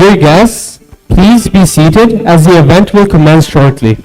Dear guests, please be seated as the event will commence shortly.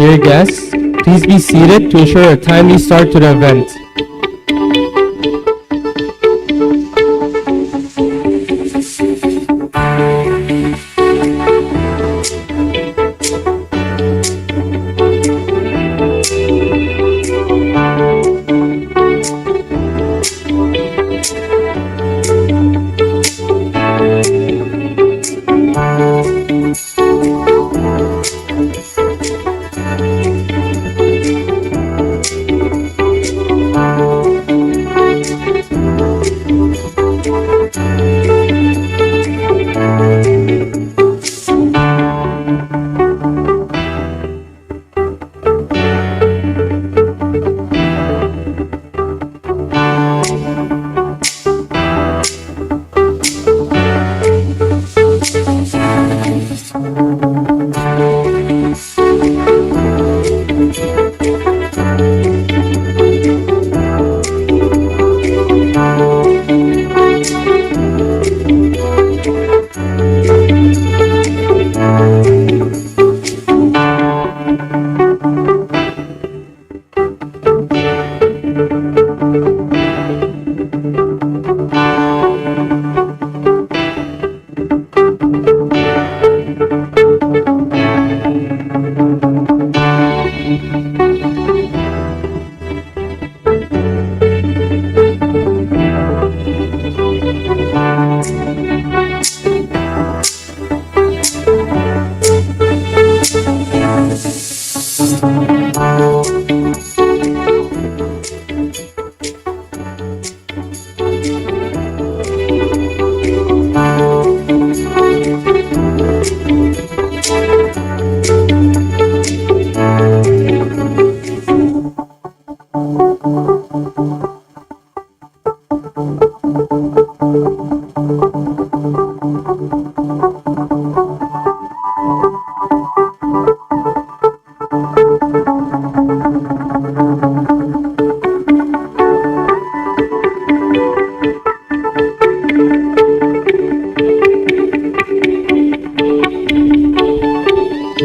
Dear guests, please be seated to ensure a timely start to the event.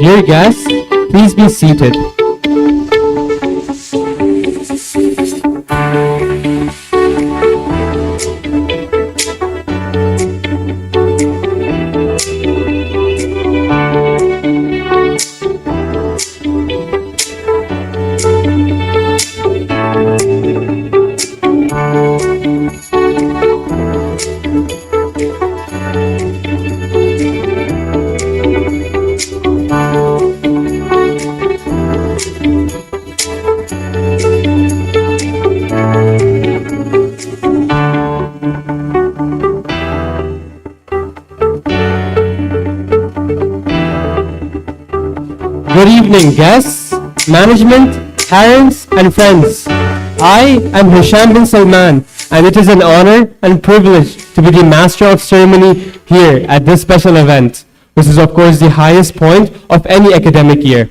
Dear guests, please be seated. Good evening, guests, management, parents, and friends. I am Hussan bin Salman, and it is an honor and privilege to be the Master of Ceremony here at this special event, which is of course the highest point of any academic year.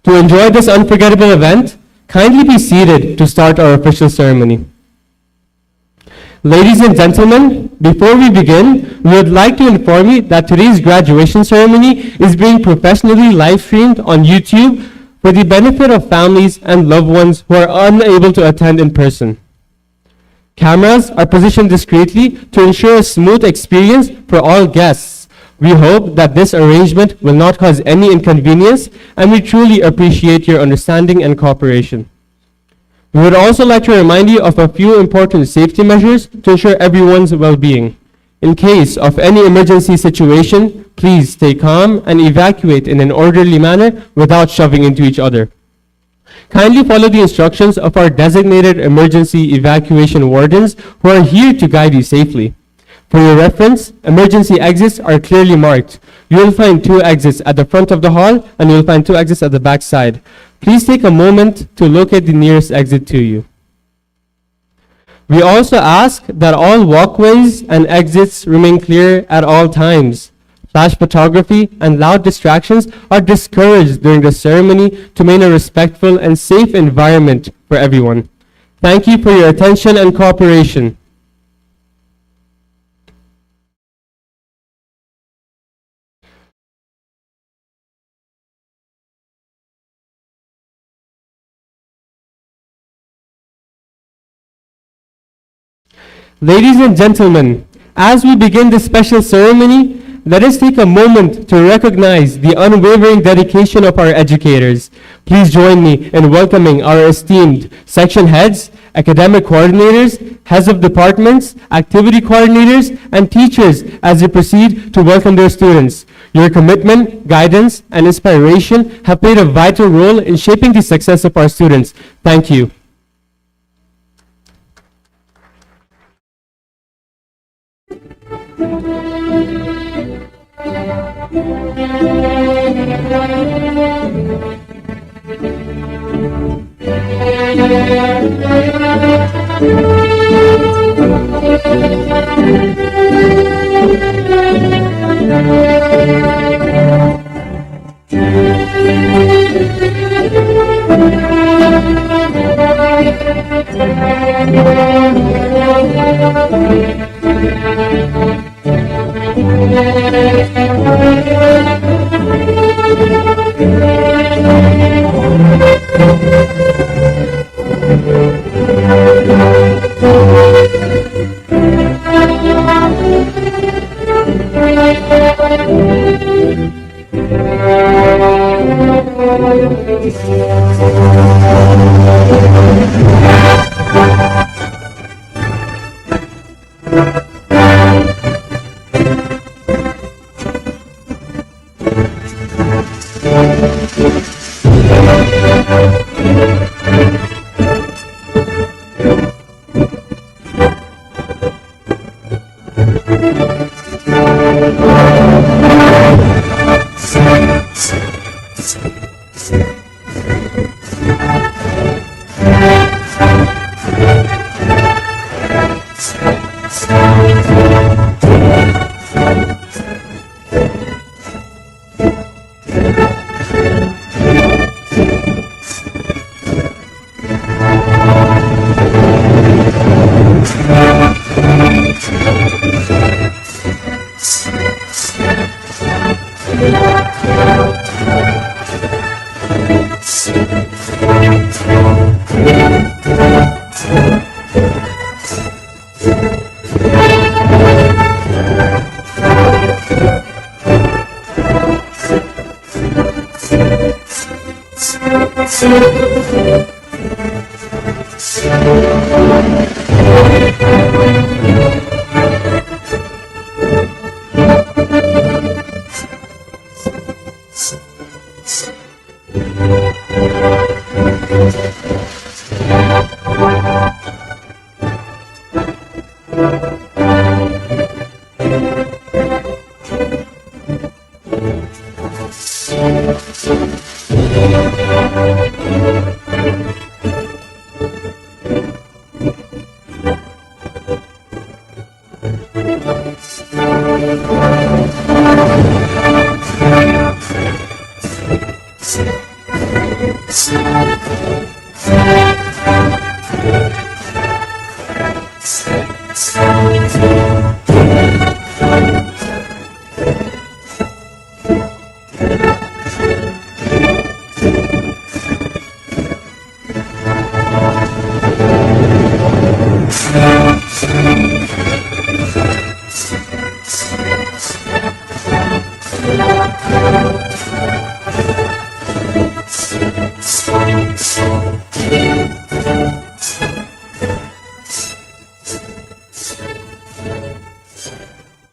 To enjoy this unforgettable event, kindly be seated to start our official ceremony. Ladies and gentlemen, before we begin, we would like to inform you that today's graduation ceremony is being professionally live streamed on YouTube for the benefit of families and loved ones who are unable to attend in person. Cameras are positioned discreetly to ensure a smooth experience for all guests. We hope that this arrangement will not cause any inconvenience, and we truly appreciate your understanding and cooperation. We would also like to remind you of a few important safety measures to ensure everyone's well-being. In case of any emergency situation, please stay calm and evacuate in an orderly manner without shoving into each other. Kindly follow the instructions of our designated emergency evacuation wardens who are here to guide you safely. For your reference, emergency exits are clearly marked. You will find 2 exits at the front of the hall, and you will find 2 exits at the back side. Please take a moment to locate the nearest exit to you. We also ask that all walkways and exits remain clear at all times. Flash photography and loud distractions are discouraged during the ceremony to maintain a respectful and safe environment for everyone. Thank you for your attention and cooperation. Ladies and gentlemen, as we begin this special ceremony, let us take a moment to recognize the unwavering dedication of our educators. Please join me in welcoming our esteemed section heads, academic coordinators, heads of departments, activity coordinators, and teachers as they proceed to welcome their students. Your commitment, guidance, and inspiration have played a vital role in shaping the success of our students. Thank you.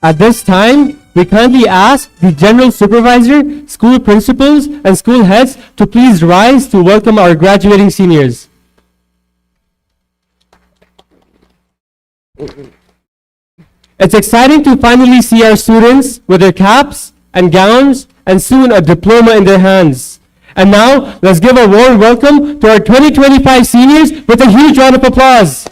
At this time, we kindly ask the General Supervisor, school principals, and school heads to please rise to welcome our graduating seniors. It's exciting to finally see our students with their caps and gowns and soon a diploma in their hands. And now, let's give a warm welcome to our 2025 seniors with a huge round of applause.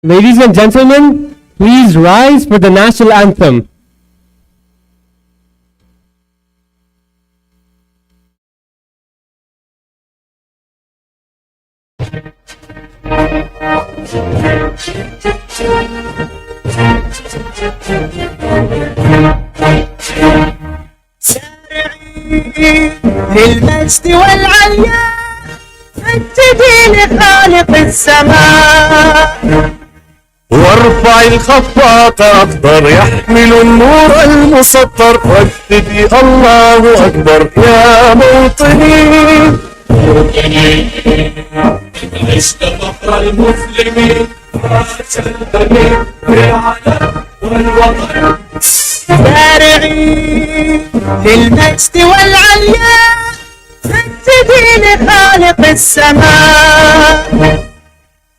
Ladies and gentlemen, please rise for the national anthem. للمجد والعليا فانتدي لخالق السماء وارفع الخفاق أخضر يحمل النور المسطر وابتدي الله أكبر يا موطني عشت فخر المسلمين عاش الأمير بالعلم والوطن سارعين للمجد والعليا فانتدي لخالق السماء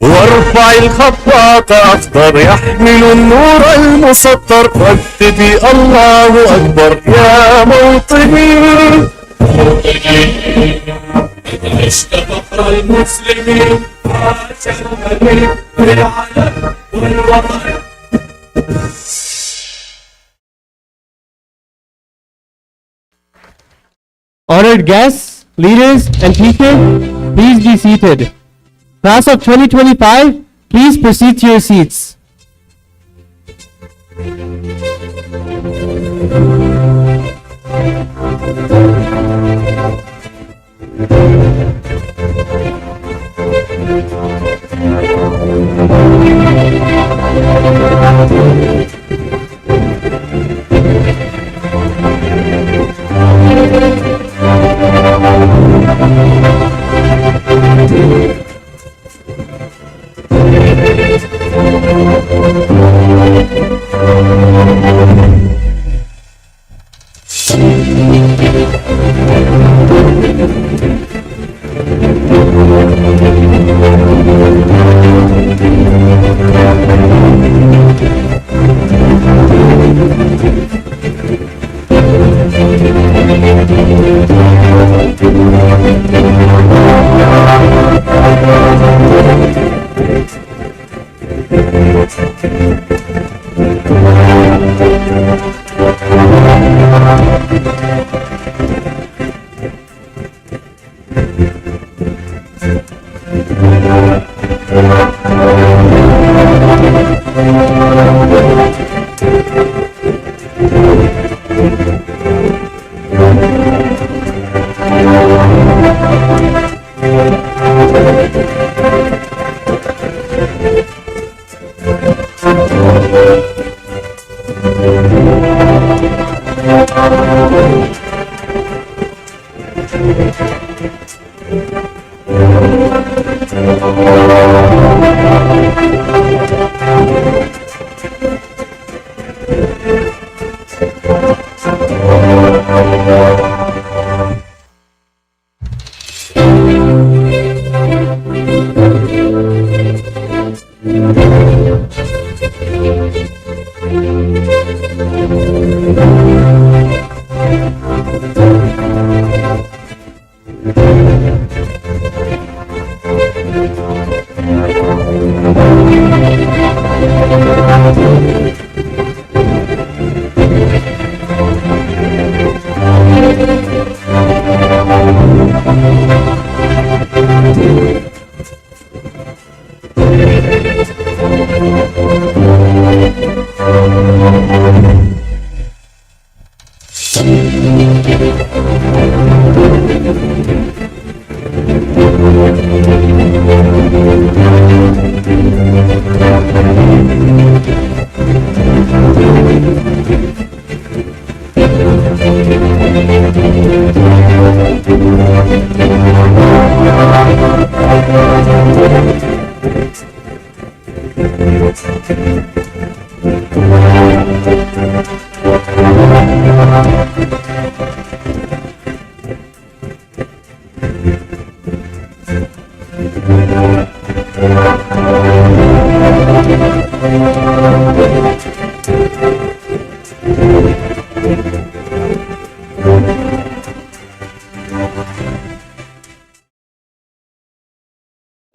وارفع الخفاق أخضر يحمل النور المسطر وابتدي الله أكبر يا موطني عشت فخر المسلمين عاش الأمير بالعلم والوطن. Honored guests, leaders, and teachers, please be seated. Class of 2025, please proceed to your seats.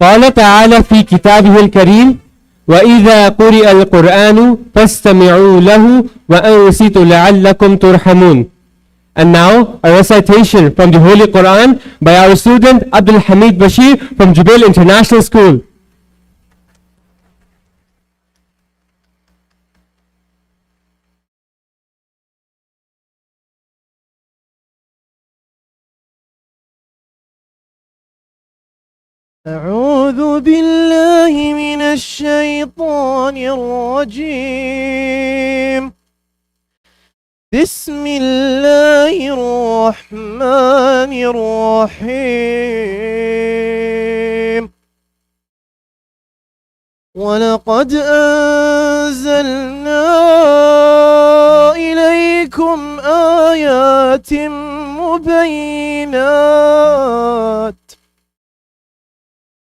قال تعالى في كتابه الكريم: وإذا قرئ القرآن فاستمعوا له وأنصتوا لعلكم ترحمون. And now a recitation from the Holy Quran by our student Abdul Hamid Bashir from Jubail International School. أعوذ بالله من الشيطان الرجيم. بسم الله الرحمن الرحيم. ولقد أنزلنا إليكم آيات مبينات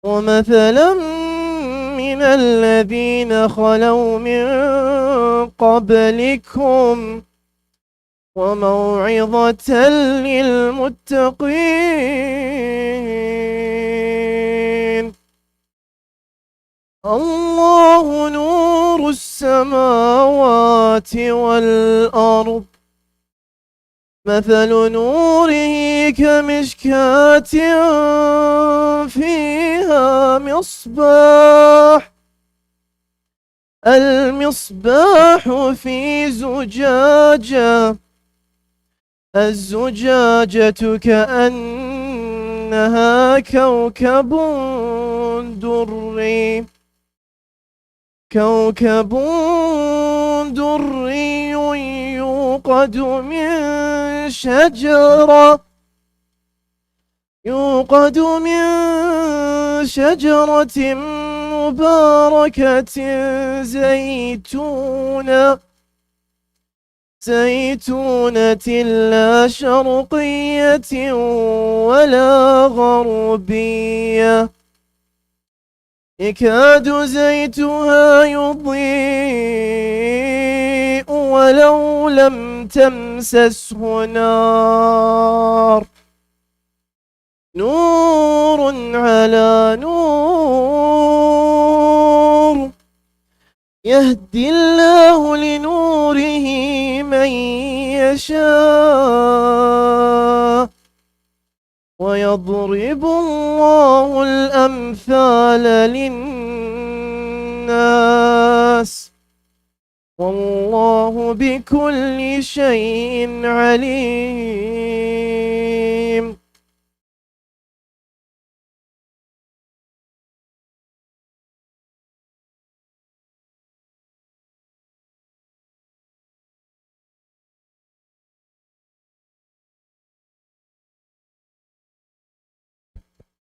ومثلا من الذين خلوا من قبلكم وموعظة للمتقين. الله نور السماوات والأرض. مثل نوره كمشكاة فيها مصباح. المصباح في زجاجة. الزجاجة كأنها كوكب دري. كوكب دري يوقد من شجرة مباركة زيتونة لا شرقية ولا غربية يكاد زيتها يضيء ولو لم تمسسه نار. نور على نور يهدي الله لنوره من يشاء ويضرب الله الأمثال للناس والله بكل شيء عليم.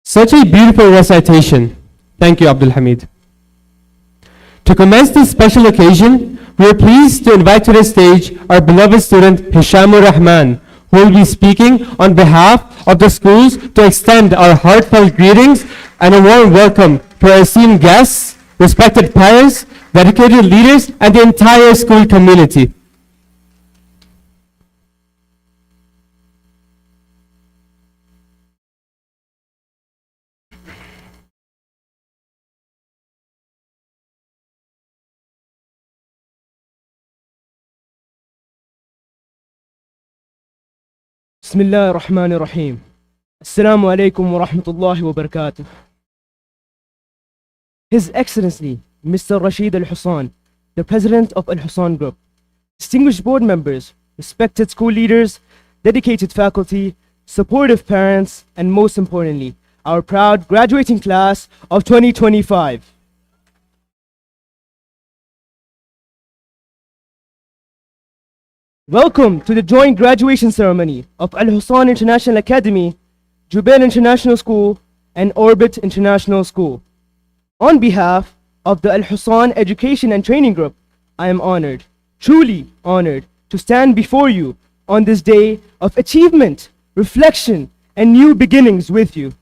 Such a beautiful recitation. Thank you, Abdul Hamid. To commence this special occasion, we are pleased to invite to the stage our beloved student Hishamur Rahman, who will be speaking on behalf of the schools to extend our heartfelt greetings and a warm welcome to our esteemed guests, respected parents, dedicated leaders, and the entire school community. بسم الله الرحمن الرحيم. السلام عليكم ورحمة الله وبركاته. His Excellency Mr. Rashid Al-Hussan, the President of Alhussan Group, distinguished board members, respected school leaders, dedicated faculty, supportive parents, and most importantly, our proud graduating class of 2025. Welcome to the joint graduation ceremony of Alhussan International Academy, Jubail International School, and Orbit International School. On behalf of the Alhussan Education and Training Group, I am honored, truly honored, to stand before you on this day of achievement, reflection, and new beginnings with you.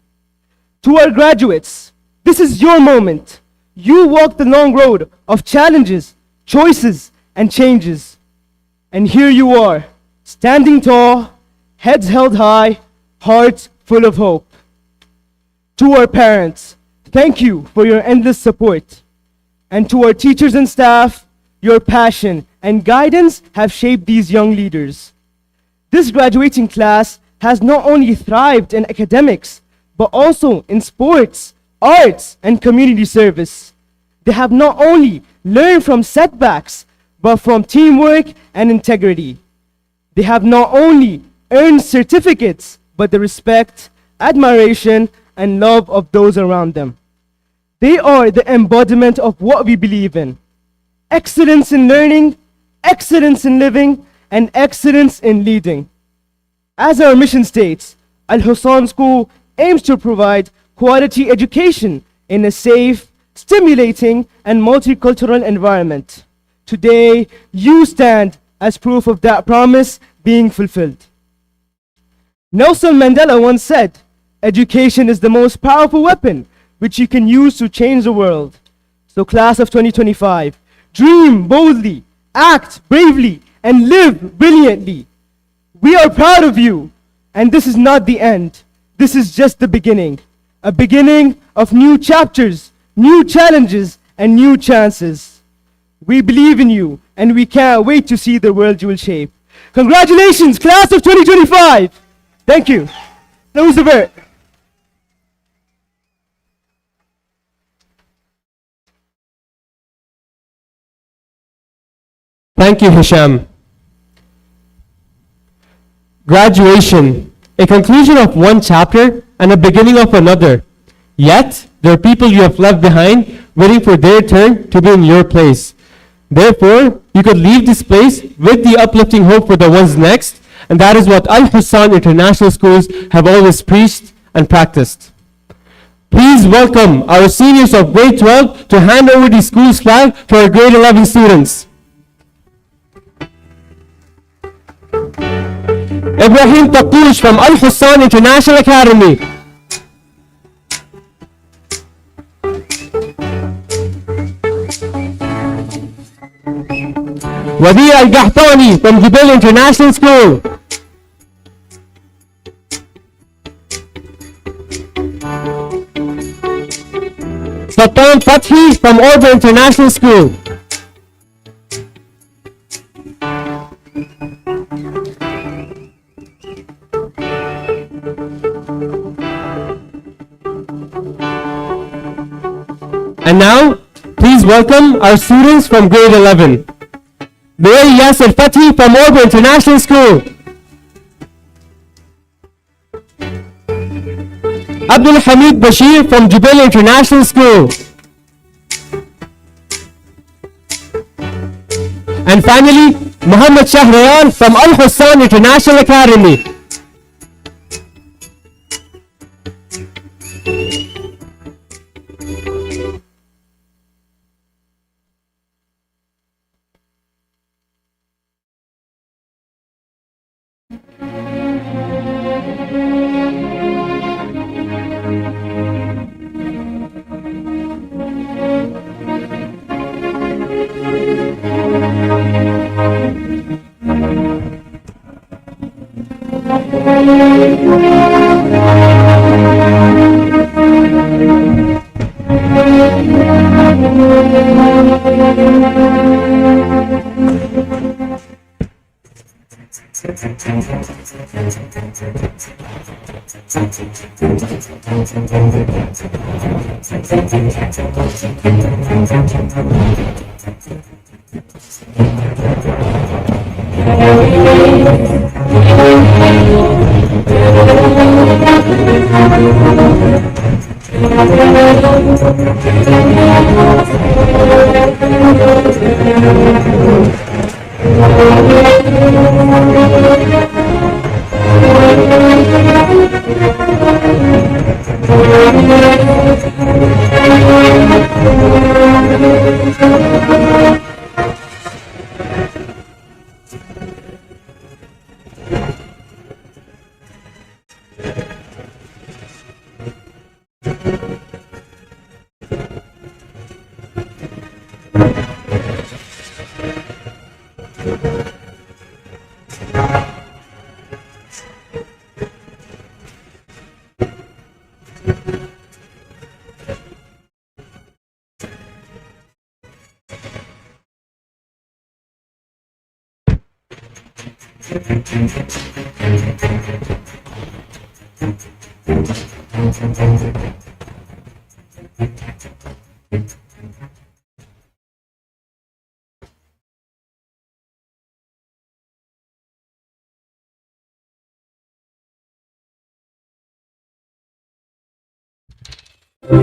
To our graduates, this is your moment. You walked the long road of challenges, choices, and changes. And here you are, standing tall, heads held high, hearts full of hope. To our parents, thank you for your endless support. And to our teachers and staff, your passion and guidance have shaped these young leaders. This graduating class has not only thrived in academics, but also in sports, arts, and community service. They have not only learned from setbacks, but from teamwork and integrity. They have not only earned certificates, but the respect, admiration, and love of those around them. They are the embodiment of what we believe in: excellence in learning, excellence in living, and excellence in leading. As our mission states, Al-Hussan School aims to provide quality education in a safe, stimulating, and multicultural environment. Today, you stand as proof of that promise being fulfilled. Nelson Mandela once said, "Education is the most powerful weapon which you can use to change the world." So class of 2025, dream boldly, act bravely, and live brilliantly. We are proud of you, and this is not the end. This is just the beginning. A beginning of new chapters, new challenges, and new chances. We believe in you, and we can't wait to see the world you will shape. Congratulations, class of 2025! Thank you. Now who's the bird? Thank you, Hisham. Graduation, a conclusion of one chapter and a beginning of another. Yet, there are people you have left behind waiting for their turn to be in your place. Therefore, you could leave this place with the uplifting hope for the ones next, and that is what Al-Hussan International Schools have always preached and practiced. Please welcome our seniors of grade 12 to hand over the school's flag to our grade 11 students. Ibrahim Takush from Alhussan International Academy. Wadi Al-Gahtani from Jubail International School. Sultan Fathi from Orba International School. And now, please welcome our students from grade 11. Noor Yasser Fathi from Orba International School. Abdul Hamid Bashir from Jubail International School. And finally, Muhammad Shahrayan from Al-Hussan International Academy. This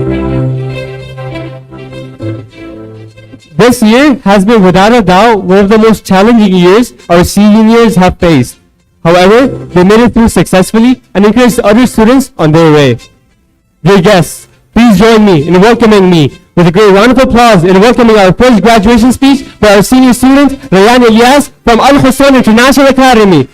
year has been without a doubt one of the most challenging years our seniors have faced. However, they made it through successfully and encouraged other students on their way. Dear guests, please join me in welcoming me with a great round of applause in welcoming our first graduation speech for our senior student, Rayyan Ilyas from Alhussan International Academy.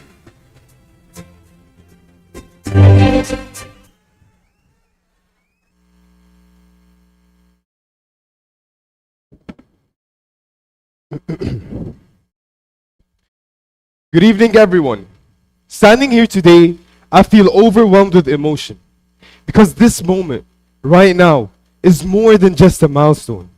Good evening, everyone. Standing here today, I feel overwhelmed with emotion because this moment, right now, is more than just a milestone.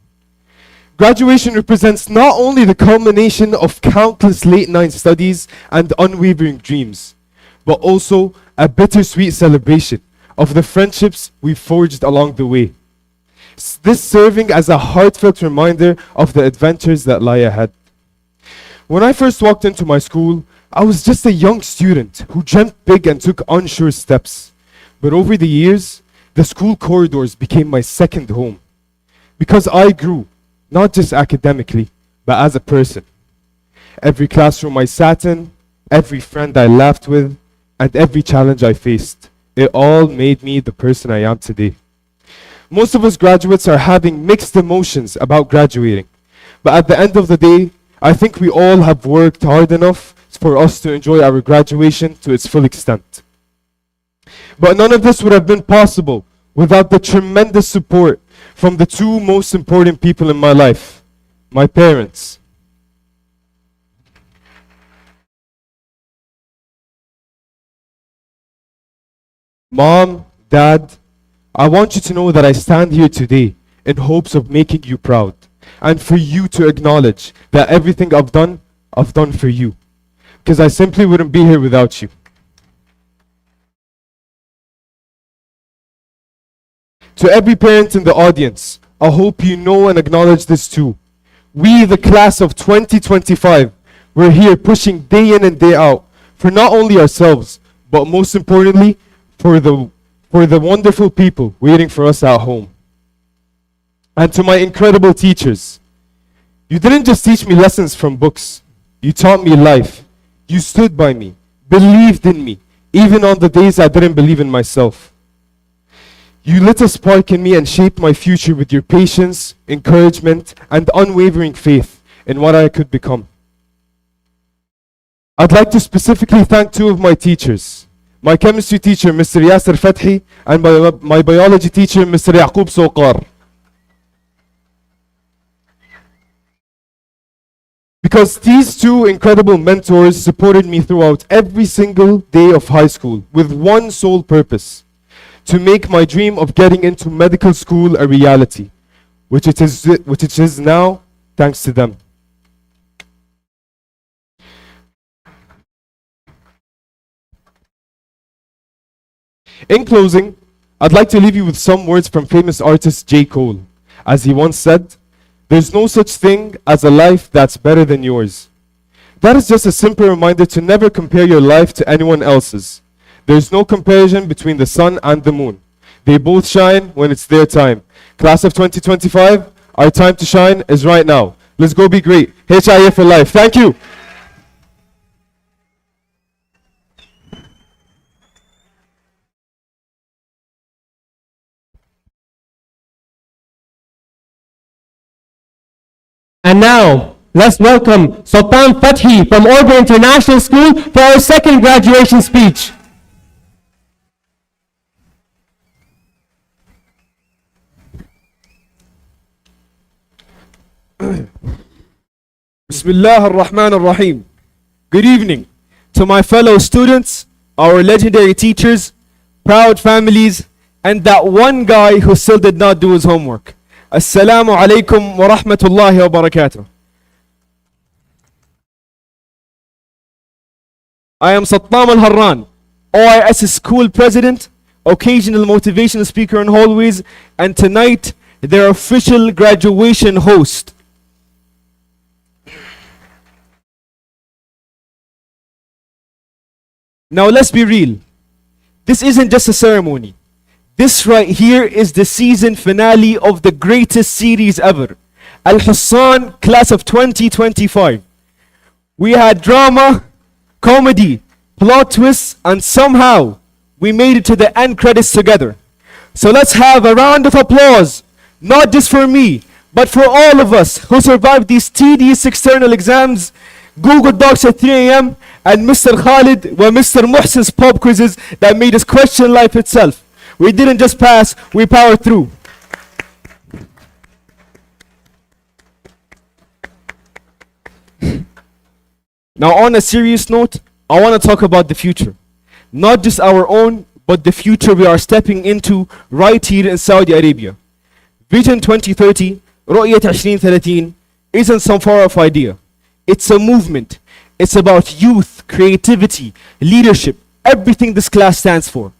Graduation represents not only the culmination of countless late-night studies and unwavering dreams, but also a bittersweet celebration of the friendships we've forged along the way. This serving as a heartfelt reminder of the adventures that lie ahead. When I first walked into my school, I was just a young student who dreamt big and took unsure steps. But over the years, the school corridors became my second home. Because I grew, not just academically, but as a person. Every classroom I sat in, every friend I laughed with, and every challenge I faced, it all made me the person I am today. Most of us graduates are having mixed emotions about graduating. But at the end of the day, I think we all have worked hard enough for us to enjoy our graduation to its full extent. But none of this would have been possible without the tremendous support from the two most important people in my life, my parents. Mom, Dad, I want you to know that I stand here today in hopes of making you proud and for you to acknowledge that everything I've done for you. Because I simply wouldn't be here without you. To every parent in the audience, I hope you know and acknowledge this too. We, the class of 2025, we're here pushing day in and day out for not only ourselves, but most importantly, for the wonderful people waiting for us at home. And to my incredible teachers, you didn't just teach me lessons from books, you taught me life. You stood by me, believed in me, even on the days I didn't believe in myself. You lit a spark in me and shaped my future with your patience, encouragement, and unwavering faith in what I could become. I'd like to specifically thank two of my teachers, my chemistry teacher, Mr. Yasser Fathi, and my biology teacher, Mr. Yaqub Soqar. Because these two incredible mentors supported me throughout every single day of high school with one sole purpose: to make my dream of getting into medical school a reality, which it is now thanks to them. In closing, I'd like to leave you with some words from famous artist J. Cole. As he once said, "There's no such thing as a life that's better than yours." That is just a simple reminder to never compare your life to anyone else's. There's no comparison between the sun and the moon. They both shine when it's their time. Class of 2025, our time to shine is right now. Let's go be great. HIA for life. Thank you. And now, let's welcome Sultan Fathi from Jubail International School for our second graduation speech. Bismillah ar-Rahman ar-Rahim. Good evening to my fellow students, our legendary teachers, proud families, and that one guy who still did not do his homework. Assalamu alaikum wa rahmatullahi wa barakatuh. I am Sattam al-Harran, OIS school president, occasional motivational speaker in hallways, and tonight their official graduation host. Now let's be real. This isn't just a ceremony. This right here is the season finale of the greatest series ever. Al-Hussan class of 2025. We had drama, comedy, plot twists, and somehow we made it to the end credits together. So let's have a round of applause, not just for me, but for all of us who survived these tedious external exams, Google Docs at 3 a.m., and Mr. Khalid and Mr. Muhsin's pop quizzes that made us question life itself. We didn't just pass, we powered through. Now, on a serious note, I want to talk about the future. Not just our own, but the future we are stepping into right here in Saudi Arabia. Vision 2030, رؤية 2030, isn't some far-off idea. It's a movement. It's about youth, creativity, leadership, everything this class stands for.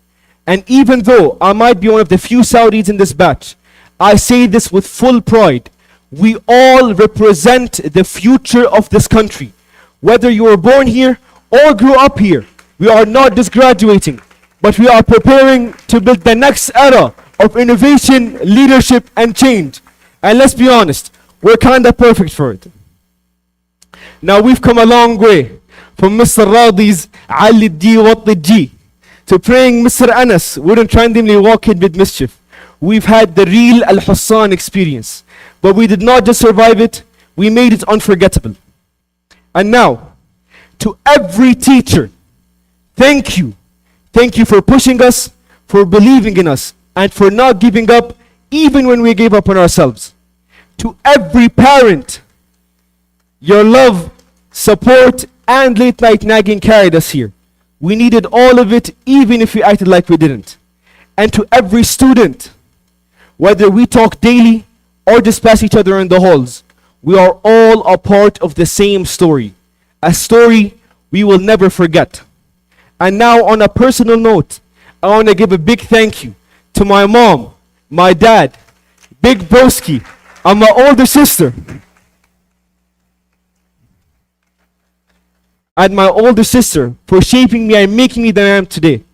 And even though I might be one of the few Saudis in this batch, I say this with full pride. We all represent the future of this country. Whether you were born here or grew up here, we are not just graduating, but we are preparing to build the next era of innovation, leadership, and change. And let's be honest, we're kind of perfect for it. Now we've come a long way from Mr. Radi's Ali D Watti G to praying Mr. Anas wouldn't randomly walk in with mischief. We've had the real Al-Hussan experience, but we did not just survive it, we made it unforgettable. And now, to every teacher, thank you. Thank you for pushing us, for believing in us, and for not giving up even when we gave up on ourselves. To every parent, your love, support, and late night nagging carried us here. We needed all of it even if we acted like we didn't. And to every student, whether we talk daily or just pass each other in the halls, we are all a part of the same story. A story we will never forget. And now, on a personal note, I want to give a big thank you to my mom, my dad, Big Broski, and my older sister. And my older sister for shaping me and making me the I am today.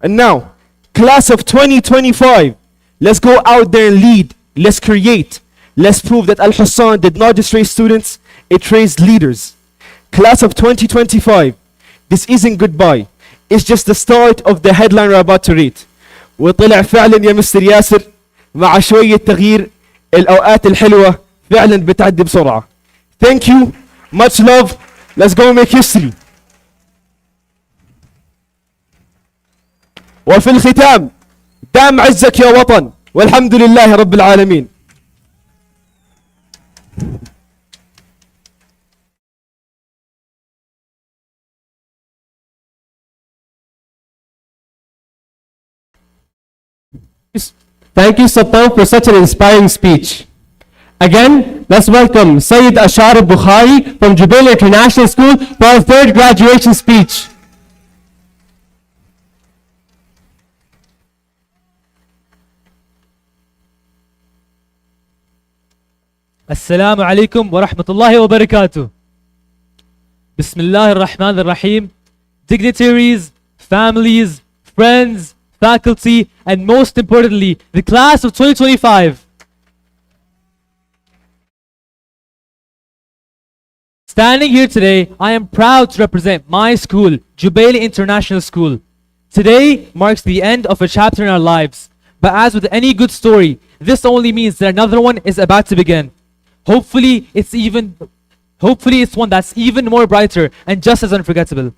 And now, class of 2025, let's go out there and lead. Let's create. Let's prove that Al-Hussan did not just raise students, it raised leaders. Class of 2025, this isn't goodbye. It's just the start of the headline we're about to read. وطلع فعلا يا مستر ياسر مع شوية تغيير الأوقات الحلوة فعلا بتعدي بسرعة. Thank you, much love, let's go make history. وفي الختام دام عزك يا وطن والحمد لله رب العالمين. Thank you, Sattar, for such an inspiring speech. Again, let's welcome Sayyid Ashar Bukhari from Jubail International School for our third graduation speech. Assalamu alaikum wa rahmatullahi wa barakatuh. Bismillah ar-Rahman ar-Rahim. Dignitaries, families, friends, faculty, and most importantly, the class of 2025. Standing here today, I am proud to represent my school, Jubail International School. Today marks the end of a chapter in our lives, but as with any good story, this only means that another one is about to begin. Hopefully it's one that's even more brighter and just as unforgettable.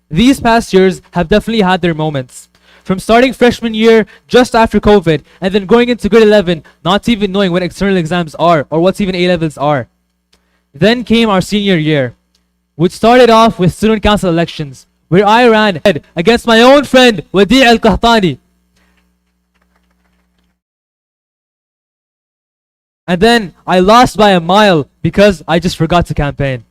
These past years have definitely had their moments. From starting freshman year just after COVID and then going into grade 11, not even knowing what external exams are or what even A-levels are. Then came our senior year, which started off with student council elections, where I ran against my own friend Wadi al-Qahtani. And then I lost by a mile because I just forgot to campaign.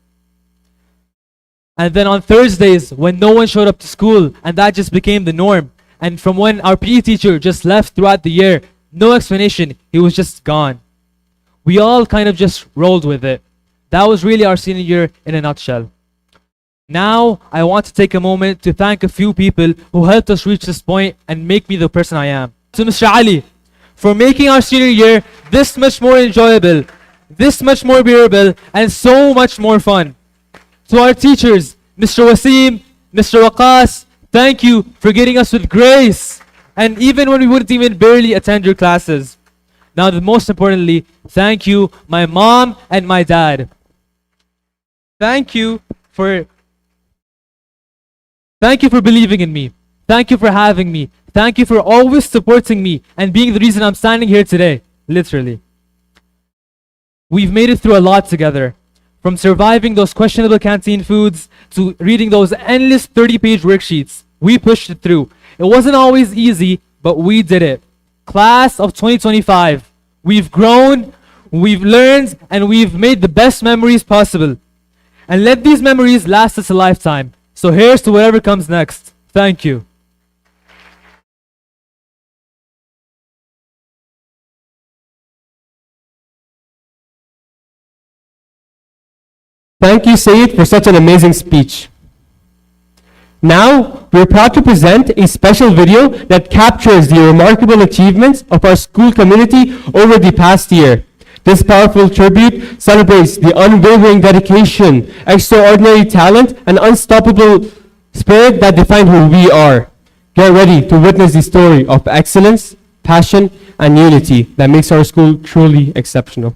And then on Thursdays, when no one showed up to school, and that just became the norm. And from when our PE teacher just left throughout the year, no explanation, he was just gone. We all kind of just rolled with it. That was really our senior year in a nutshell. Now, I want to take a moment to thank a few people who helped us reach this point and make me the person I am. To Mr. Ali, for making our senior year this much more enjoyable, this much more bearable, and so much more fun. To our teachers, Mr. Wasim, Mr. Waqas, thank you for getting us with grace, and even when we wouldn't even barely attend your classes. Now, the most importantly, thank you, my mom and my dad. Thank you for believing in me. Thank you for having me. Thank you for always supporting me and being the reason I'm standing here today, literally. We've made it through a lot together. From surviving those questionable canteen foods to reading those endless 30-page worksheets, we pushed it through. It wasn't always easy, but we did it. Class of 2025, we've grown, we've learned, and we've made the best memories possible. And let these memories last us a lifetime. So here's to whatever comes next. Thank you. Thank you, Sayyid, for such an amazing speech. Now, we're proud to present a special video that captures the remarkable achievements of our school community over the past year. This powerful tribute celebrates the unwavering dedication, extraordinary talent, and unstoppable spirit that define who we are. Get ready to witness the story of excellence, passion, and unity that makes our school truly exceptional.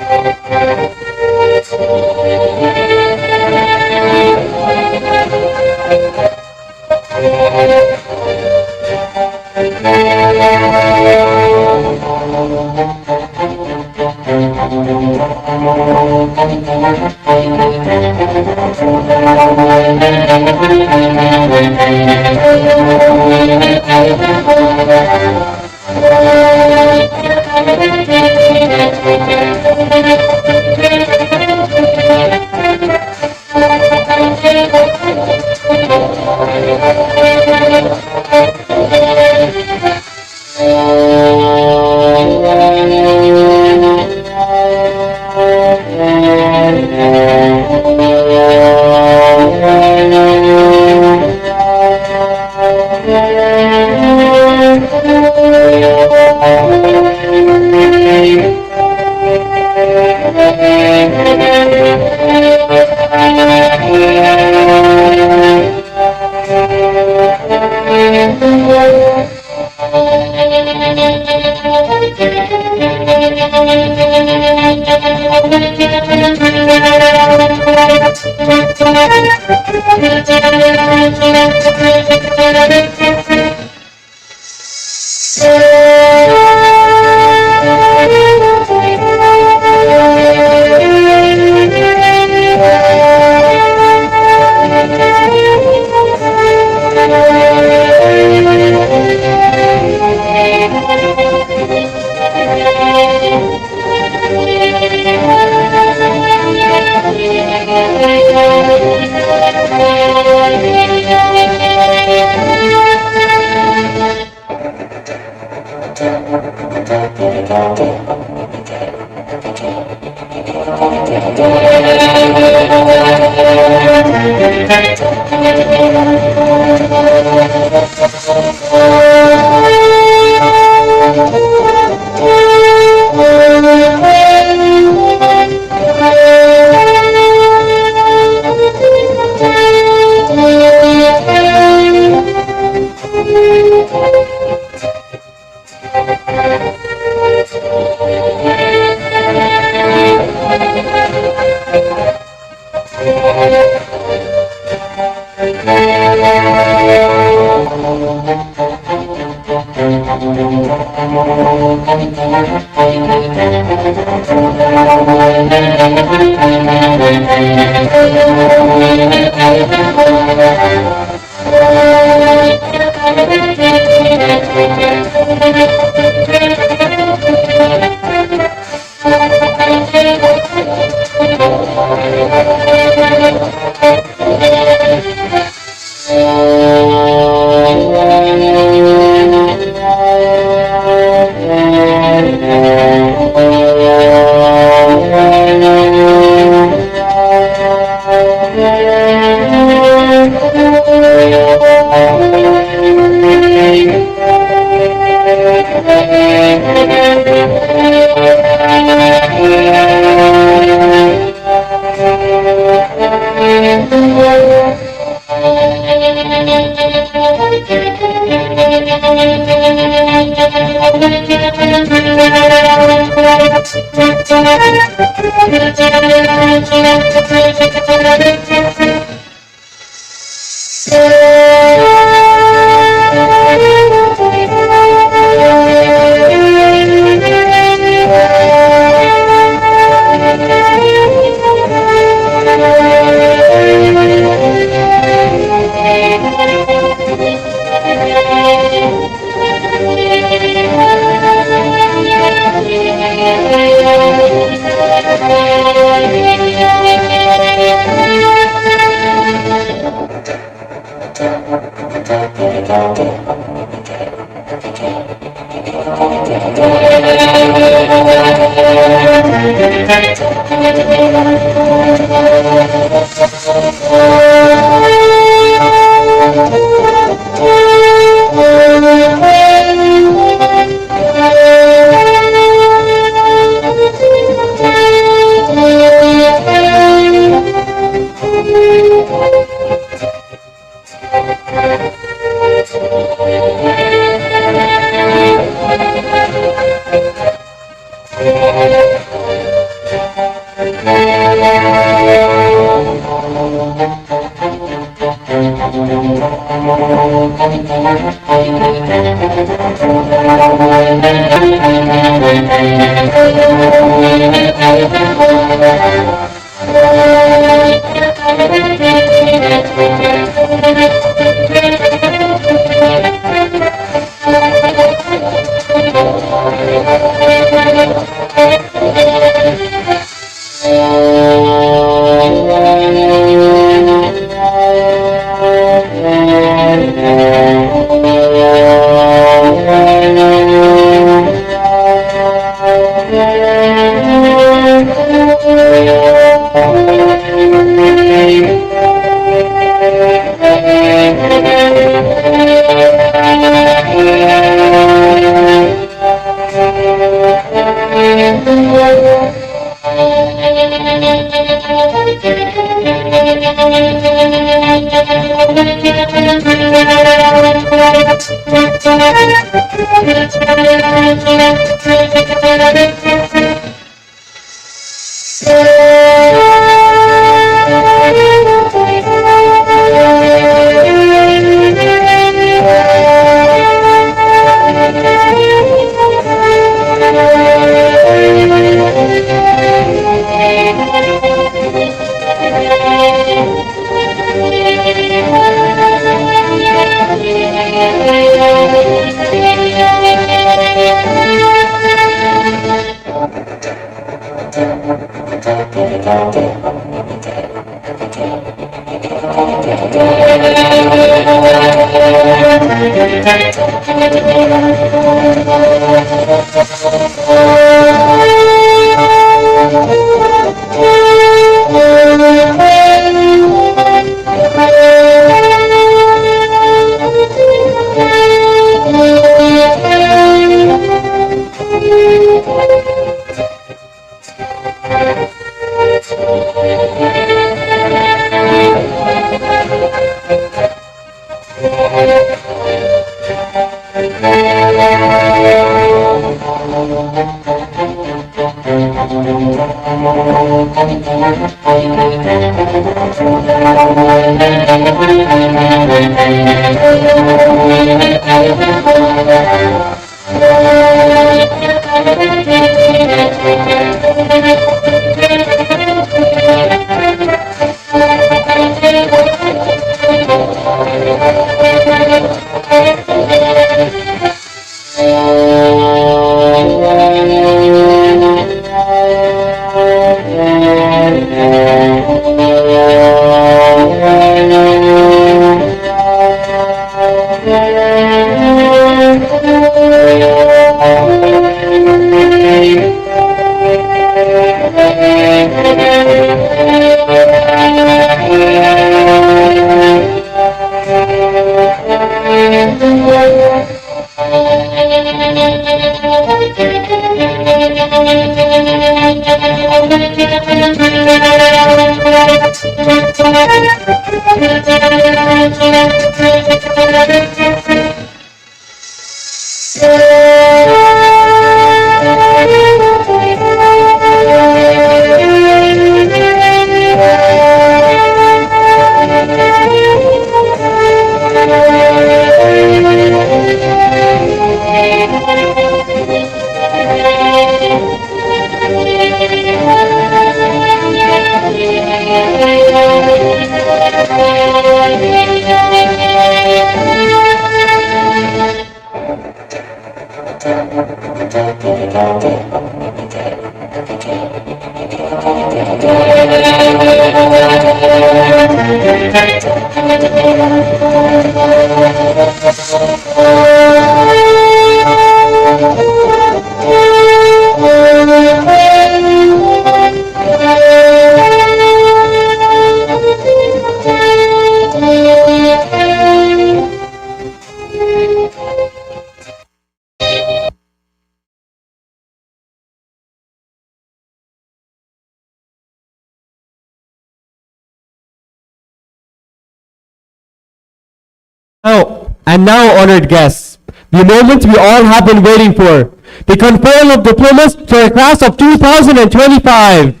Now, honored guests, the moment we all have been waiting for, the conferral of diplomas for the class of 2025.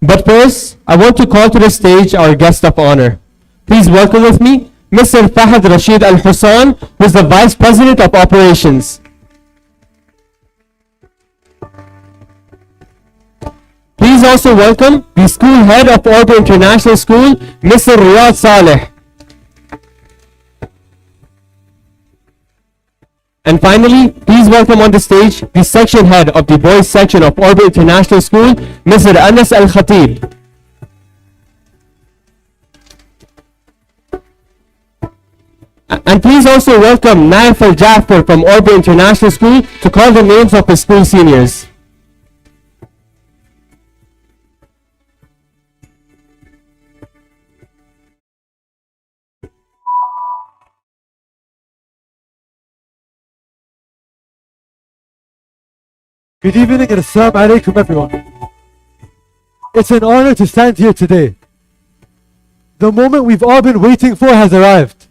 But first, I want to call to the stage our guest of honor. Please welcome with me, Mr. Fahad Rashid Al-Hussan, who is the Vice President of Operations. Please also welcome the School Head of Orbit International School, Mr. Riyad Saleh. And finally, please welcome on the stage the Section Head of the Boys Section of Orbit International School, Mr. Anas Al-Khatib. And please also welcome Naif Al Jafar from Orbit International School to call the names of his school seniors. Good evening and assalamu alaikum everyone. It's an honor to stand here today. The moment we've all been waiting for has arrived.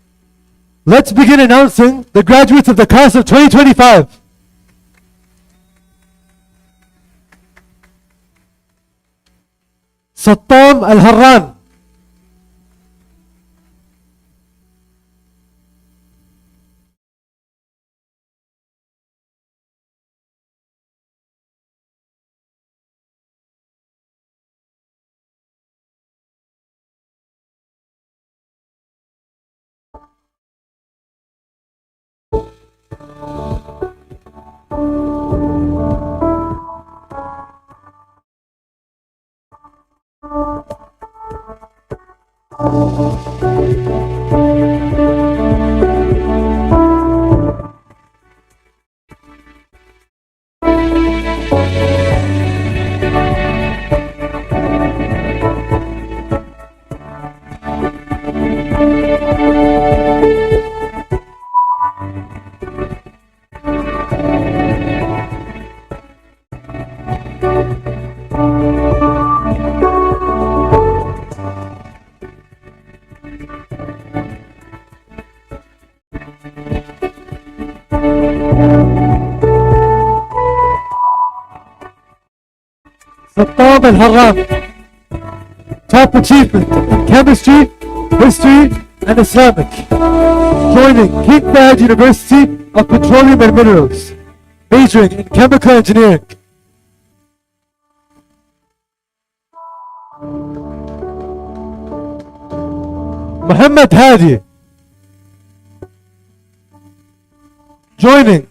Let's begin announcing the graduates of the class of 2025. Sattam Al-Harran. Sattam Al-Harran. Top achievement in chemistry, history, and Islamic. Joining King Fahd University of Petroleum and Minerals. Majoring in chemical engineering. Muhammad Hadi. Joining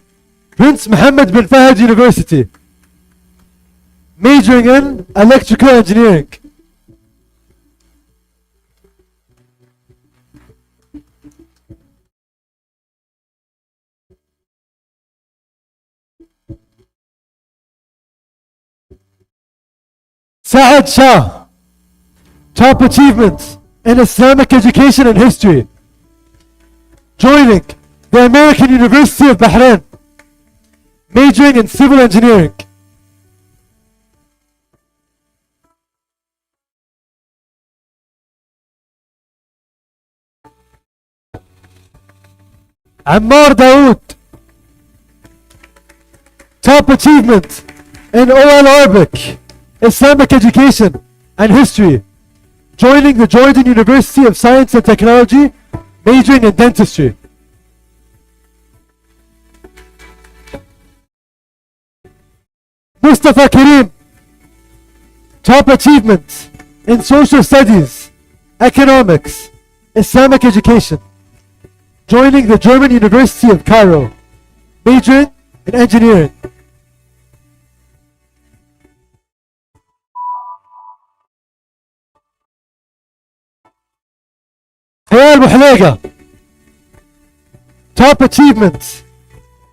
Prince Mohammed bin Fahd University. Majoring in electrical engineering. Saad Shah. Top achievements in Islamic education and history. Joining the American University of Bahrain. Majoring in civil engineering. Ammar Dawood. Top achievement in OL Arabic, Islamic education and history. Joining the Jordan University of Science and Technology, majoring in dentistry. Mustafa Karim. Top achievements in social studies, economics, Islamic education. Joining the German University of Cairo, majoring in engineering. Hayal Muhlega. Top achievements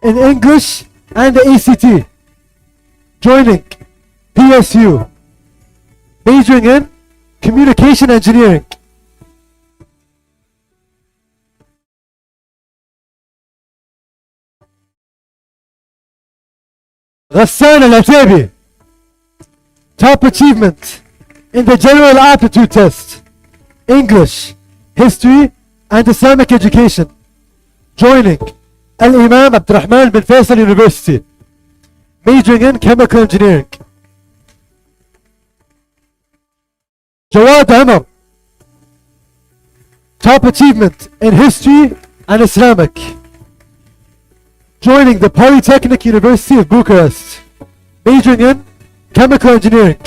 in English and the ACT. Joining PSU, majoring in communication engineering. Hussan International. Top achievement in the general aptitude test, English, history, and Islamic education. Joining Al-Imam Abdurrahman bin Faisal University, majoring in chemical engineering. Jawad Amar. Top achievement in history and Islamic. Joining the Polytechnic University of Bucharest, majoring in chemical engineering.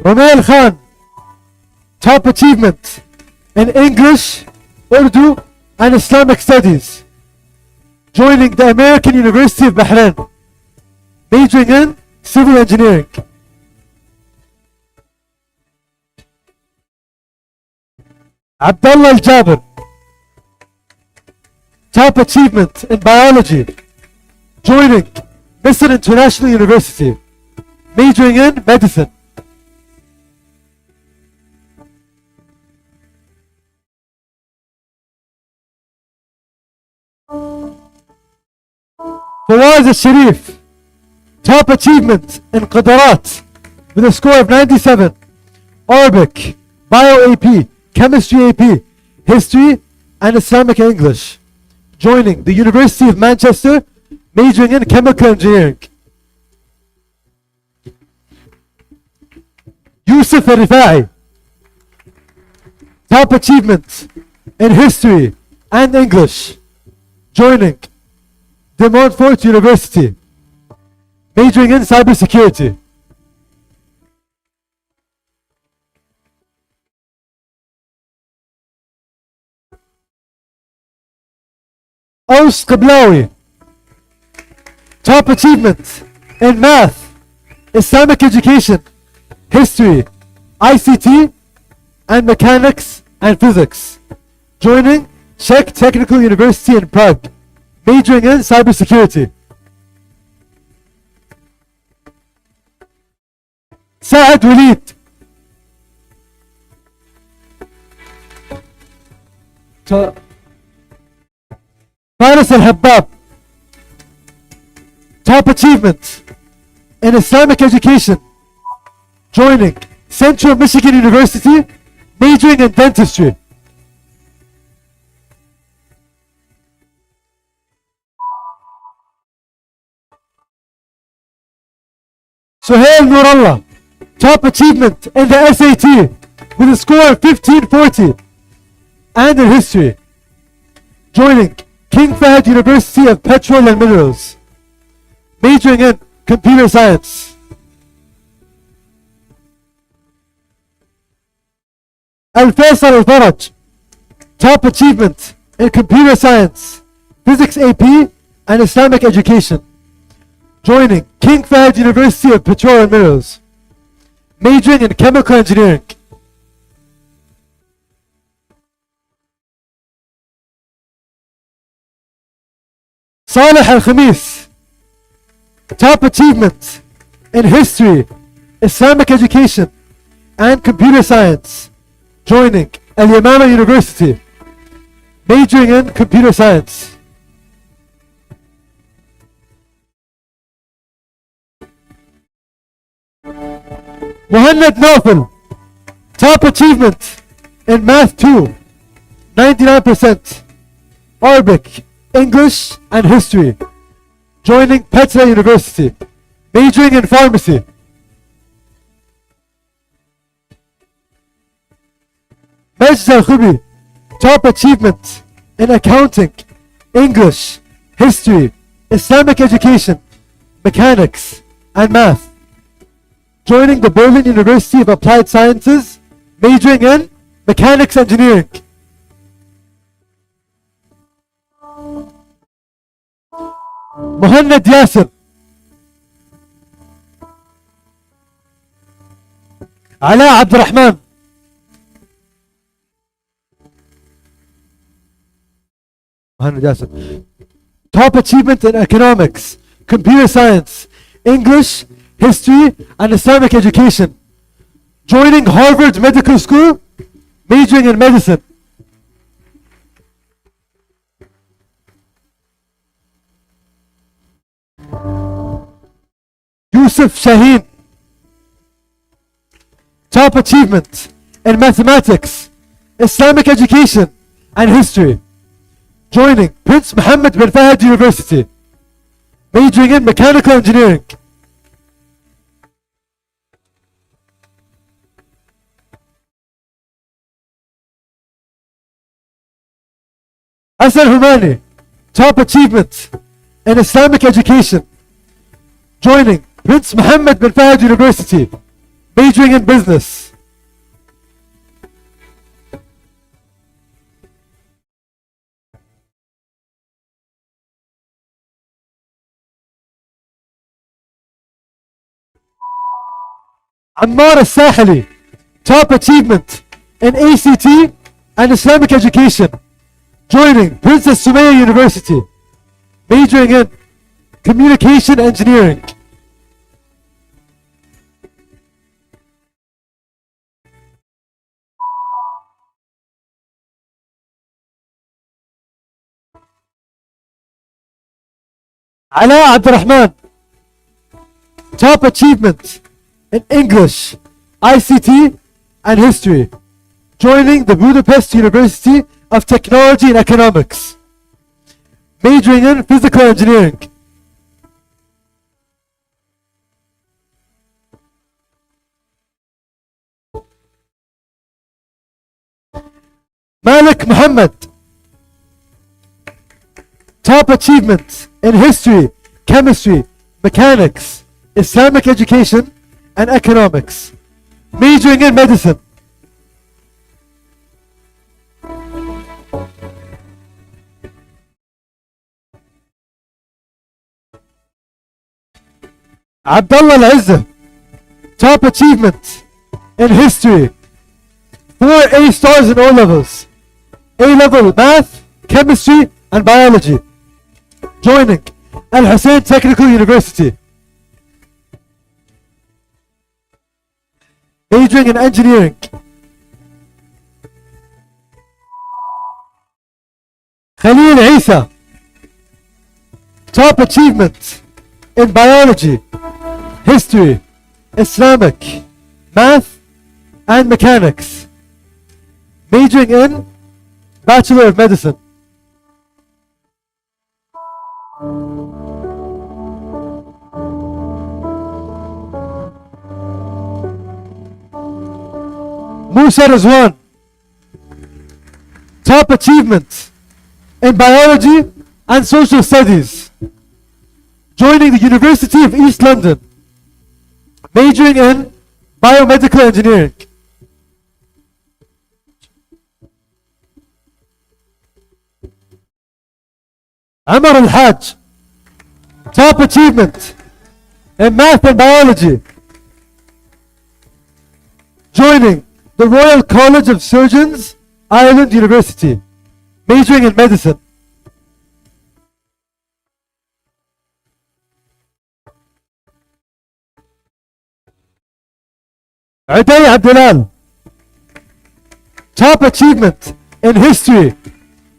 Romail Khan. Top achievement in English, Urdu, and Islamic studies. Joining the American University of Bahrain, majoring in civil engineering. Abdullah Al-Jabir. Top achievement in biology. Joining Hussan International University. Majoring in medicine. Fawaz Al-Sharif. Top achievement in Qadarat with a score of 97. Arabic, Bio AP, Chemistry AP, History and Islamic English. Joining the University of Manchester, majoring in Chemical Engineering. Yusuf Al-Rifai. Top achievement in History and English. Joining De Montfort University, majoring in Cybersecurity. Aus Qiblawi. Top achievement in Math, Islamic Education, History, ICT, and Mechanics and Physics. Joining Czech Technical University in Prague, majoring in Cybersecurity. Saad Walid. Faris Al-Habab. Top achievement in Islamic education. Joining Central Michigan University, majoring in dentistry. Suhail Nurallah. Top achievement in the SAT with a score of 1540 and in history. Joining King Fahd University of Petrol and Minerals, majoring in computer science. Al-Faisal Al-Faraj. Top achievement in computer science, physics AP and Islamic education. Joining King Fahd University of Petrol and Minerals, majoring in chemical engineering. Saleh Al-Khamis. Top achievement in history, Islamic education, and computer science. Joining Al-Yamama University, majoring in computer science. Muhammad Nawfal. Top achievement in Math 2, 99%. Arabic, English and History. Joining Petra University, majoring in Pharmacy. Majd Al-Khubi. Top achievement in Accounting, English, History, Islamic Education, Mechanics and Math. Joining the Berlin University of Applied Sciences, majoring in Mechanics Engineering. Muhammad Yasir. Ala Abdurrahman. Muhammad Yasir. Top achievement in economics, computer science, English, history, and Islamic education. Joining Harvard Medical School, majoring in medicine. Yusuf Shaheen. Top achievement in mathematics, Islamic education, and history. Joining Prince Mohammed bin Fahd University, majoring in mechanical engineering. Hassan Humani. Top achievement in Islamic education. Joining Prince Mohammed bin Fahd University, majoring in business. Ammar Al-Sahili. Top achievement in ACT, and Islamic education, joining Princess Sumaya University, majoring in communication engineering. Ala Abdurrahman, top achievement in English, ICT, and history, joining the Budapest University of Technology and Economics, majoring in physical engineering. Malik Muhammad, top achievement in history, chemistry, mechanics, Islamic education, and economics, majoring in medicine. Abdullah Al-Izzah, top achievement in history, 4 A stars in O levels, A-level math, chemistry, and biology, joining Alhussan Technical University, majoring in engineering. Khalil Isa, top achievement in biology, history, Islamic, math, and mechanics, majoring in Bachelor of Medicine. Musa Rizwan, top achievement in biology and social studies, joining the University of East London, majoring in biomedical engineering. Amar Al-Hajj, top achievement in math and biology, joining the Royal College of Surgeons, Ireland University, majoring in medicine. Uday Abdulal, top achievement in history,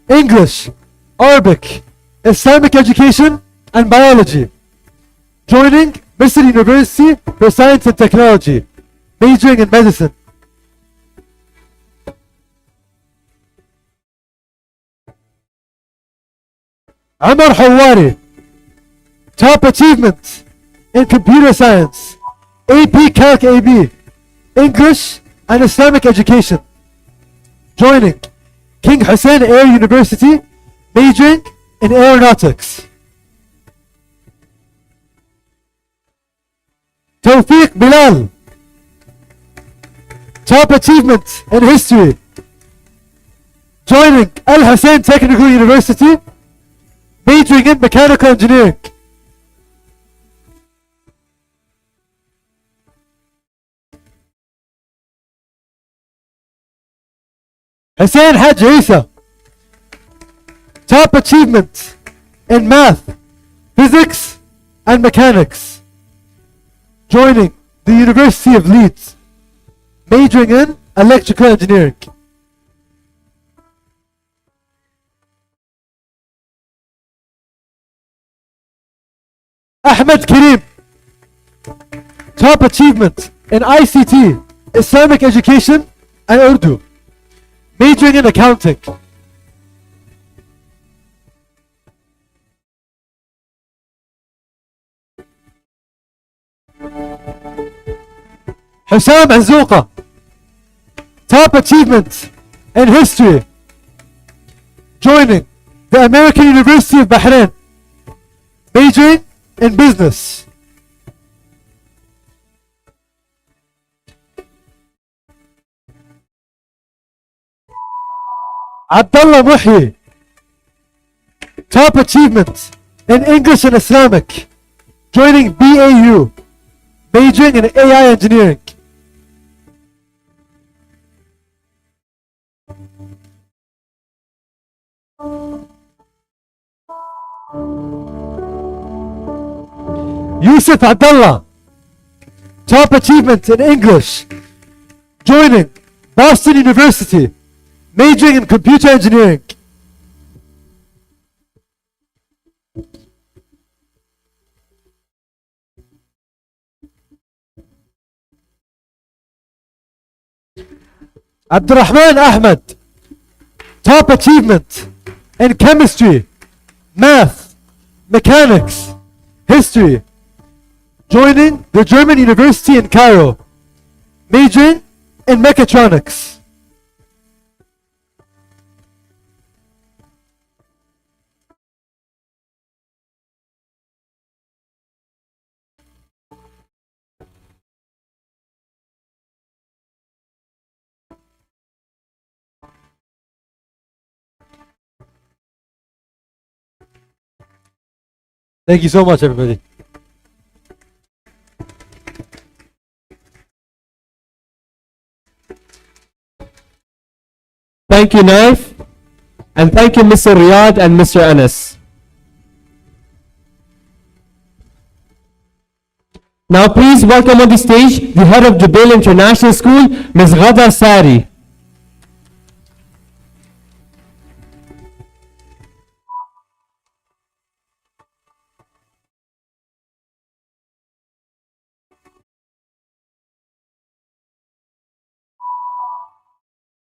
English, Arabic, Islamic education, and biology, joining Misr University for Science and Technology, majoring in medicine. Amar Hawari, top achievement in computer science, AP Calc AB, English, and Islamic education, joining King Hussein Air University, majoring in aeronautics. Tawfiq Bilal, top achievement in history, joining Alhussan Technical University, majoring in mechanical engineering. Hussein Haj Isa, top achievement in math, physics, and mechanics, joining the University of Leeds, majoring in electrical engineering. Ahmed Karim, top achievement in ICT, Islamic education, and Urdu, majoring in accounting. Hussam Azouqa, top achievement in history, joining the American University of Bahrain, majoring in business. Abdullah Muhyi, top achievement in English and Islamic, joining BAU, majoring in AI engineering. Yusuf Abdullah. Top achievement in English. Joining Boston University. Majoring in computer engineering. Abdurrahman Ahmed. Top achievement in chemistry, math, mechanics, history. Joining the German University in Cairo. Majoring in mechatronics. Thank you so much, everybody. Thank you, Naif. And thank you, Mr. Riyad and Mr. Anas. Now please welcome on the stage the head of Jubail International School, Ms. Ghada Sari.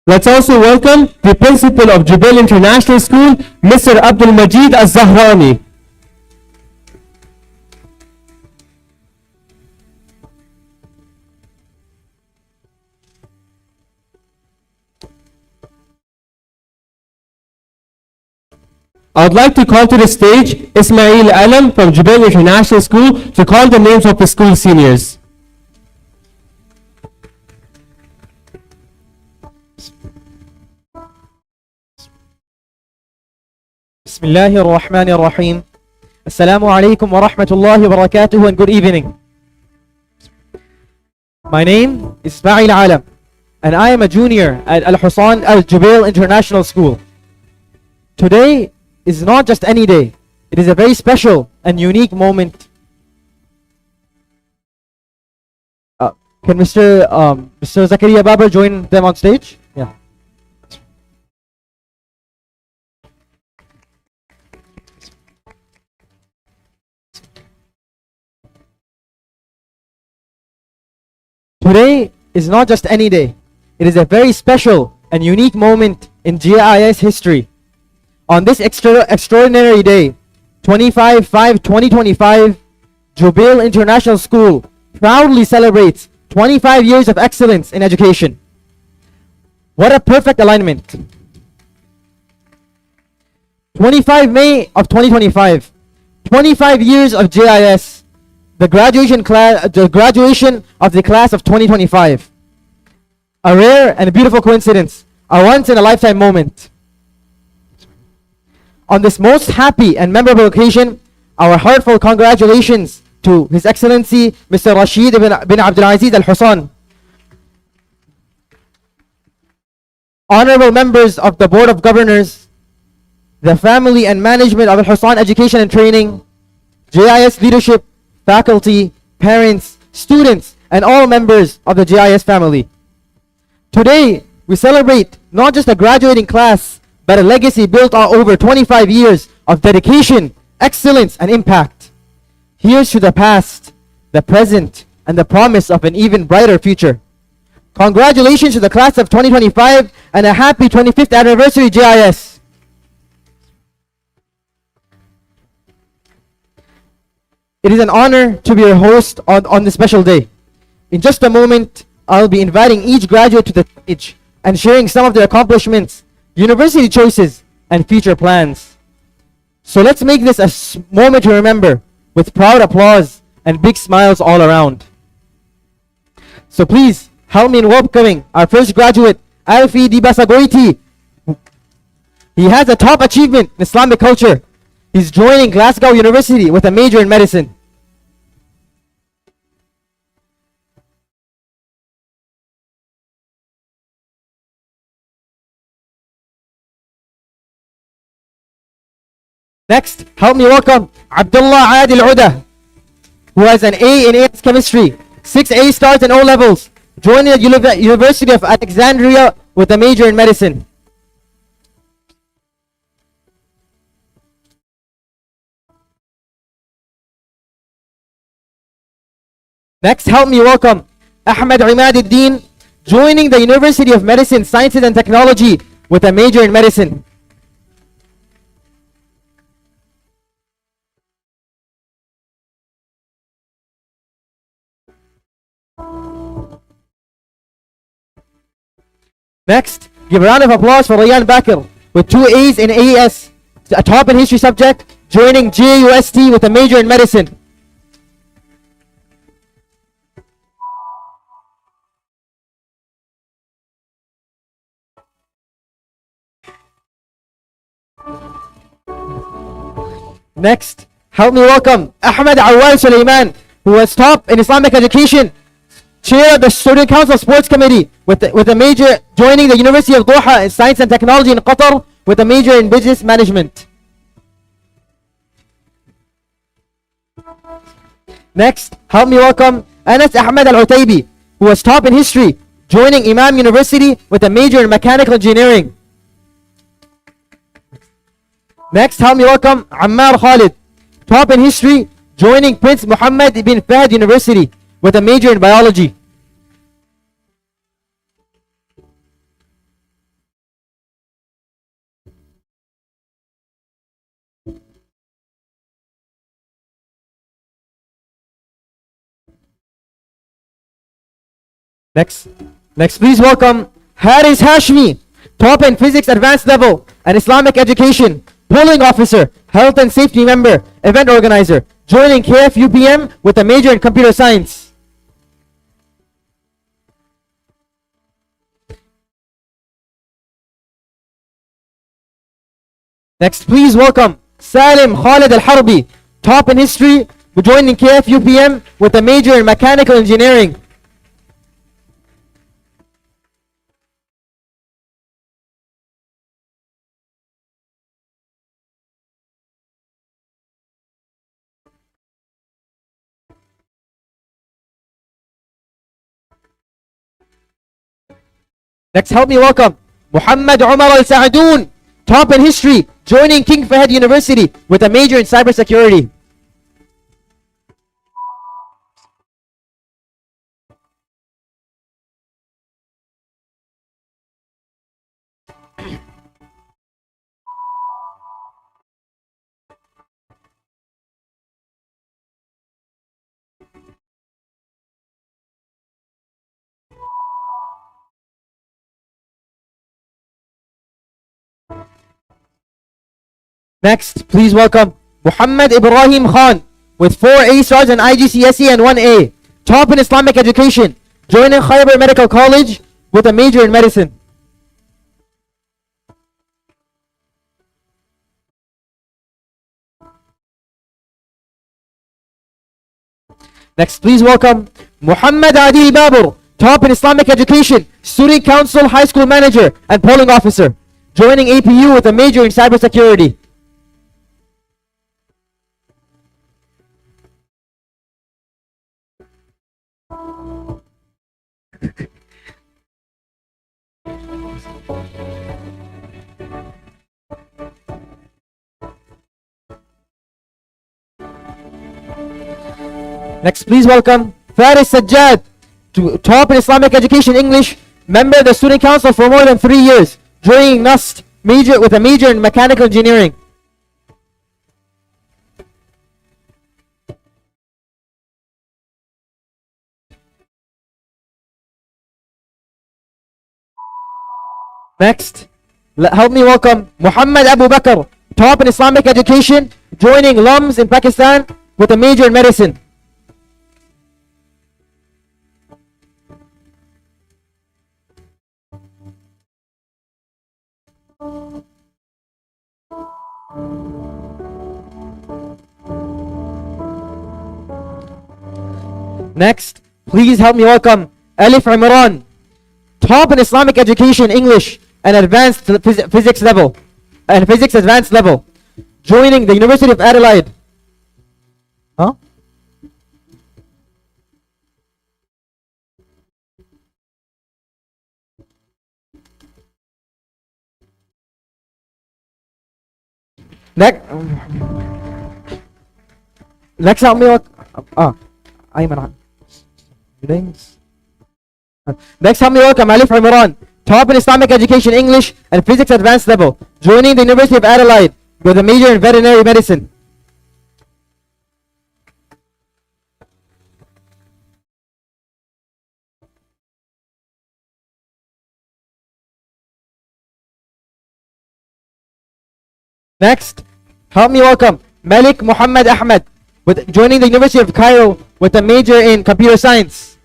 Let's also welcome the principal of Jubail International School, Mr. Abdul Majid Az-Zahrani. I would like to call to the stage Ismail Alam from Jubail International School to call the names of the school seniors. Bismillahir Rahmanir Rahim. Assalamu alaikum wa rahmatullahi wa barakatuh and good evening. My name is Ismail Alam and I am a junior at Alhussan Jubail International School. Today is not just any day. It is a very special and unique moment. Can Mr. Zakaria Babar join them on stage? Yeah. Today is not just any day. It is a very special and unique moment in GIS history. On this extraordinary day, 25/5/2025, Jubail International School proudly celebrates 25 years of excellence in education. What a perfect alignment. 25 May of 2025, 25 years of GIS, the graduation of the class of 2025. A rare and beautiful coincidence, a once in a lifetime moment. On this most happy and memorable occasion, our heartfelt congratulations to His Excellency Mr. Rashid bin Abdul Aziz Al Hussan. Honorable members of the Board of Governors, the family and management of Al Hussan Education and Training, GIS leadership, faculty, parents, students, and all members of the GIS family. Today, we celebrate not just a graduating class, but a legacy built on over 25 years of dedication, excellence, and impact. Here's to the past, the present, and the promise of an even brighter future. Congratulations to the class of 2025 and a happy 25th anniversary GIS. It is an honor to be your host on this special day. In just a moment, I'll be inviting each graduate to the stage and sharing some of their accomplishments, university choices, and future plans. So let's make this a moment to remember with proud applause and big smiles all around. So please help me in welcoming our first graduate, Alfi Dibasagoiti. He has a top achievement in Islamic culture. He's joining Glasgow University with a major in medicine. Next, help me welcome Abdullah Adil Uda. who has an A in AS Chemistry, 6 A stars in O levels, joining the University of Alexandria with a major in medicine. Next, help me welcome Ahmed Imaduddin, joining the University of Medicine, Sciences and Technology with a major in medicine. Next, give a round of applause for Rayyan Bakir with 2 A's in AS, a top in history subject, joining JUST with a major in medicine. Next, help me welcome Ahmed Awal Sulaiman, who was top in Islamic education, chair of the Student Council Sports Committee with a major, joining the University of Doha in Science and Technology in Qatar with a major in Business Management. Next, help me welcome Anas Ahmed Al-Utaybi, who was top in history, joining Imam University with a major in Mechanical Engineering. Next, help me welcome Ammar Khalid, top in history, joining Prince Muhammad bin Fahd University with a major in biology. Next, please welcome Haris Hashmi, top in physics advanced level and Islamic education, polling officer, health and safety member, event organizer, joining KFUPM with a major in computer science. Next, please welcome Salim Khalid Al-Harbi, top in history, joining KFUPM with a major in mechanical engineering. Next, help me welcome Muhammad Umar Al-Sa'adoon, top in history, joining King Fahd University with a major in cybersecurity. Next, please welcome Muhammad Ibrahim Khan with 4 A stars in IGCSE and 1 A, top in Islamic education, joining Khyber Medical College with a major in medicine. Next, please welcome Muhammad Adil Babur, top in Islamic education, Student Council High School Manager and polling officer, joining APU with a major in cybersecurity. Next, please welcome Faris Sajjad, top in Islamic education English, member of the Student Council for more than 3 years, joining NUST with a major in mechanical engineering. Next, help me welcome Muhammad Abu Bakr, top in Islamic education, joining LUMS in Pakistan with a major in medicine. Next, please help me welcome Alif Imran, top in Islamic education English and advanced physics level and physics advanced level, joining the University of Adelaide. Next, next help me Ayman. Names. Next help me welcome Alif Imran, top in Islamic education, English and physics advanced level, joining the University of Adelaide with a major in veterinary medicine. Next, help me welcome Malik Muhammad Ahmed, with joining the University of Cairo with a major in computer science.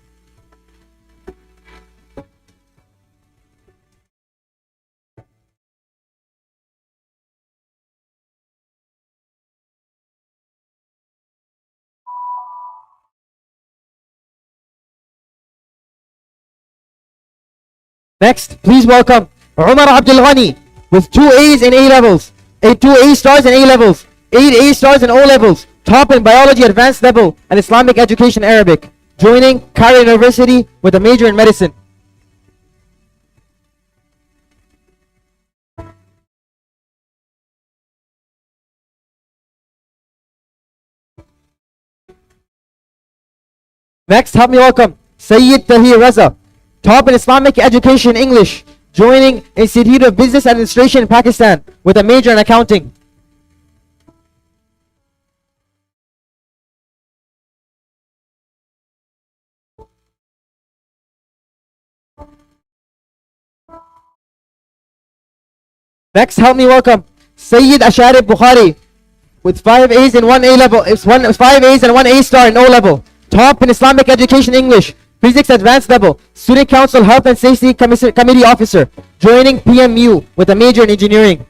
Next, please welcome Umar Abdul Ghani with 2 A's in A levels, 2 A stars in A levels, 8 A stars in O levels, top in biology advanced level and Islamic education Arabic, joining Cairo University with a major in medicine. Next, help me welcome Sayyid Tahir Raza, top in Islamic education English, joining Institute of Business Administration in Pakistan with a major in accounting. Next, help me welcome Sayyid Asharif Bukhari with 5 A's and 1 A level, 5 A's and 1 A star in O level, top in Islamic education English, physics advanced level, student council health and safety committee officer, joining PMU with a major in engineering.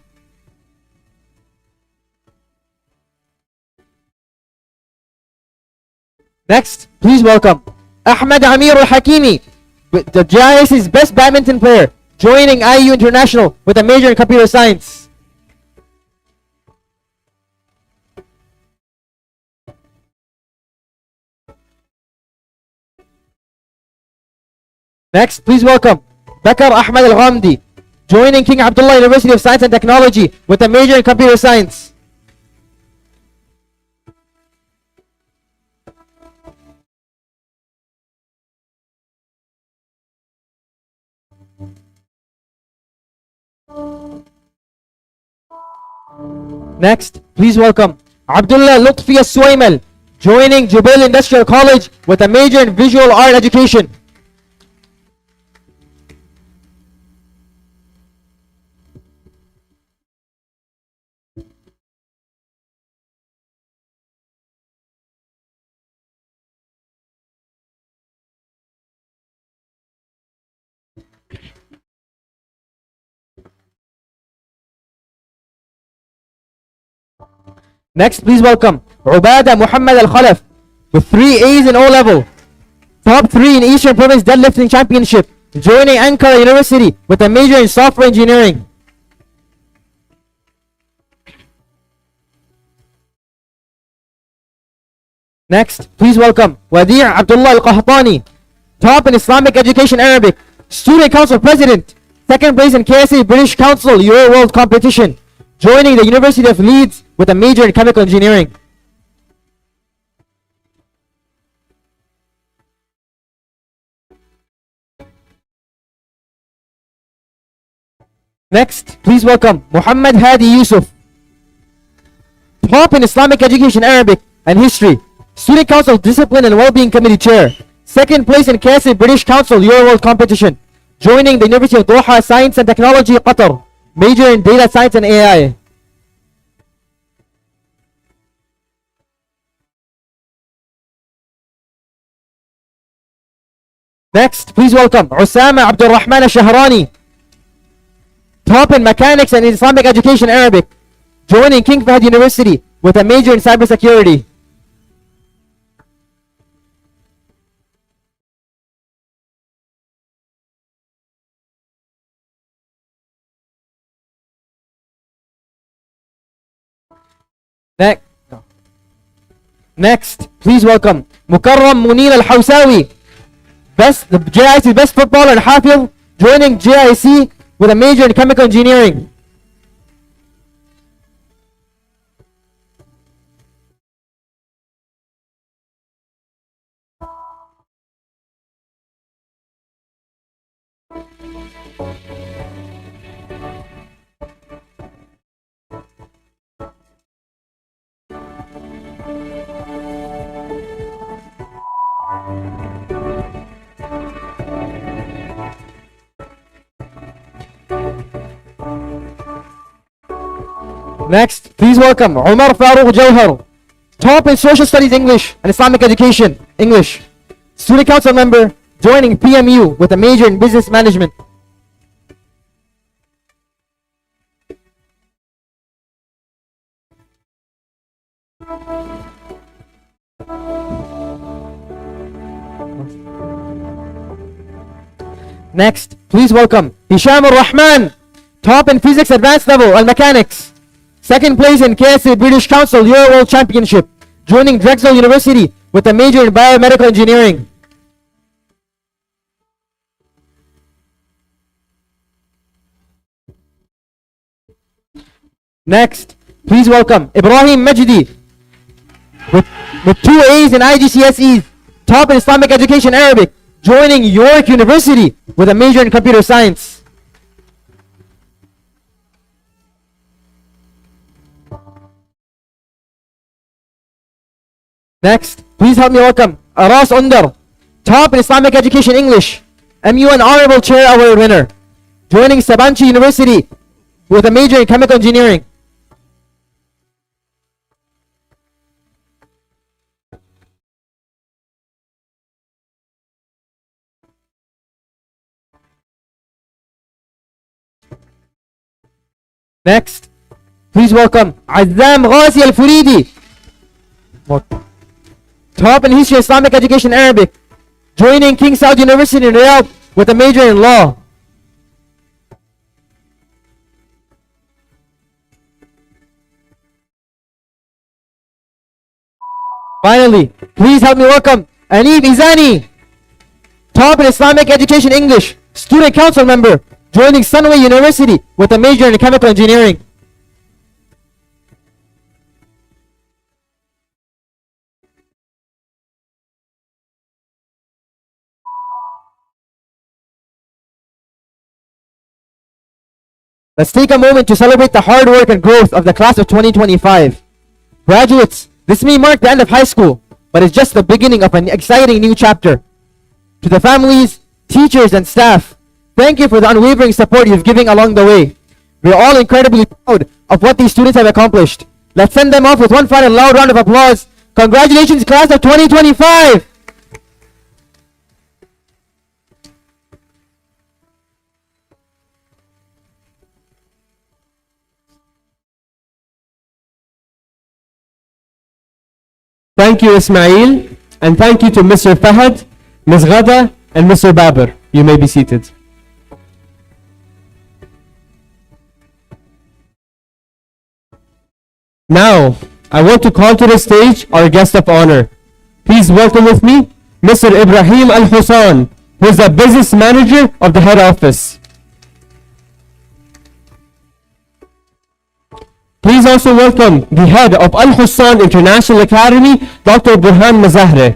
Next, please welcome Ahmed Amir Al-Hakimi, the JIS's best badminton player, joining IU International with a major in computer science. Next, please welcome Bakar Ahmed Al-Ghamdi, joining King Abdullah University of Science and Technology with a major in computer science. Next, please welcome Abdullah Lutfi As-Suwaimal, joining Jubail Industrial College with a major in visual art education. Next, please welcome Ubada Muhammad Al-Khalaf with 3 A's in O level, top 3 in Eastern Province Deadlifting Championship, joining Ankara University with a major in software engineering. Next, please welcome Wadi' Abdullah Al-Qahtani, top in Islamic education Arabic, student council president, second place in KSA British Council Euro World Competition, joining the University of Leeds with a major in chemical engineering. Next, please welcome Muhammad Hadi Yusuf, top in Islamic education Arabic and history, student council discipline and well-being committee chair, second place in KSA British Council Euro World Competition, joining the University of Doha Science and Technology Qatar, major in data science and AI. Next, please welcome Osama Abdul Rahman Al-Shahrani, top in mechanics and Islamic education Arabic, joining King Fahd University with a major in cybersecurity. Next, please welcome Mukarram Munir Al-Hawsawi, the JIC best footballer and Hafiz, joining JIC with a major in chemical engineering. Next, please welcome Umar Farooq Jawhar, top in Social Studies English and Islamic Education English, student council member, joining PMU with a major in business management. Next, please welcome Hisham Ar-Rahman, top in Physics Advanced Level and Mechanics, second place in KSA British Council Euro World Championship, joining Drexel University with a major in Biomedical Engineering. Next, please welcome Ibrahim Majdi, with 2 A's in IGCSEs, top in Islamic Education Arabic, joining York University with a major in Computer Science. Next, please help me welcome Aras Under, top in Islamic Education English, MUN Honorable Chair Award winner, joining Sabanchi University with a major in Chemical Engineering. Next, please welcome Azam Ghazi Al-Furidi, top in History Islamic Education Arabic, joining King Saud University in Riyadh with a major in Law. Finally, please help me welcome Anib Izani, top in Islamic Education English, student council member, joining Sunway University with a major in Chemical Engineering. Let's take a moment to celebrate the hard work and growth of the class of 2025. Graduates, this may mark the end of high school, but it's just the beginning of an exciting new chapter. To the families, teachers, and staff, thank you for the unwavering support you've given along the way. We're all incredibly proud of what these students have accomplished. Let's send them off with one final loud round of applause. Congratulations, class of 2025! Thank you, Ismail, and thank you to Mr. Fahad, Ms. Ghada, and Mr. Baber. You may be seated. Now, I want to call to the stage our guest of honor. Please welcome with me Mr. Ibrahim Al-Hussan, who is the business manager of the head office. Please also welcome the head of Alhussan International Academy, Dr. Burhan Mazahre.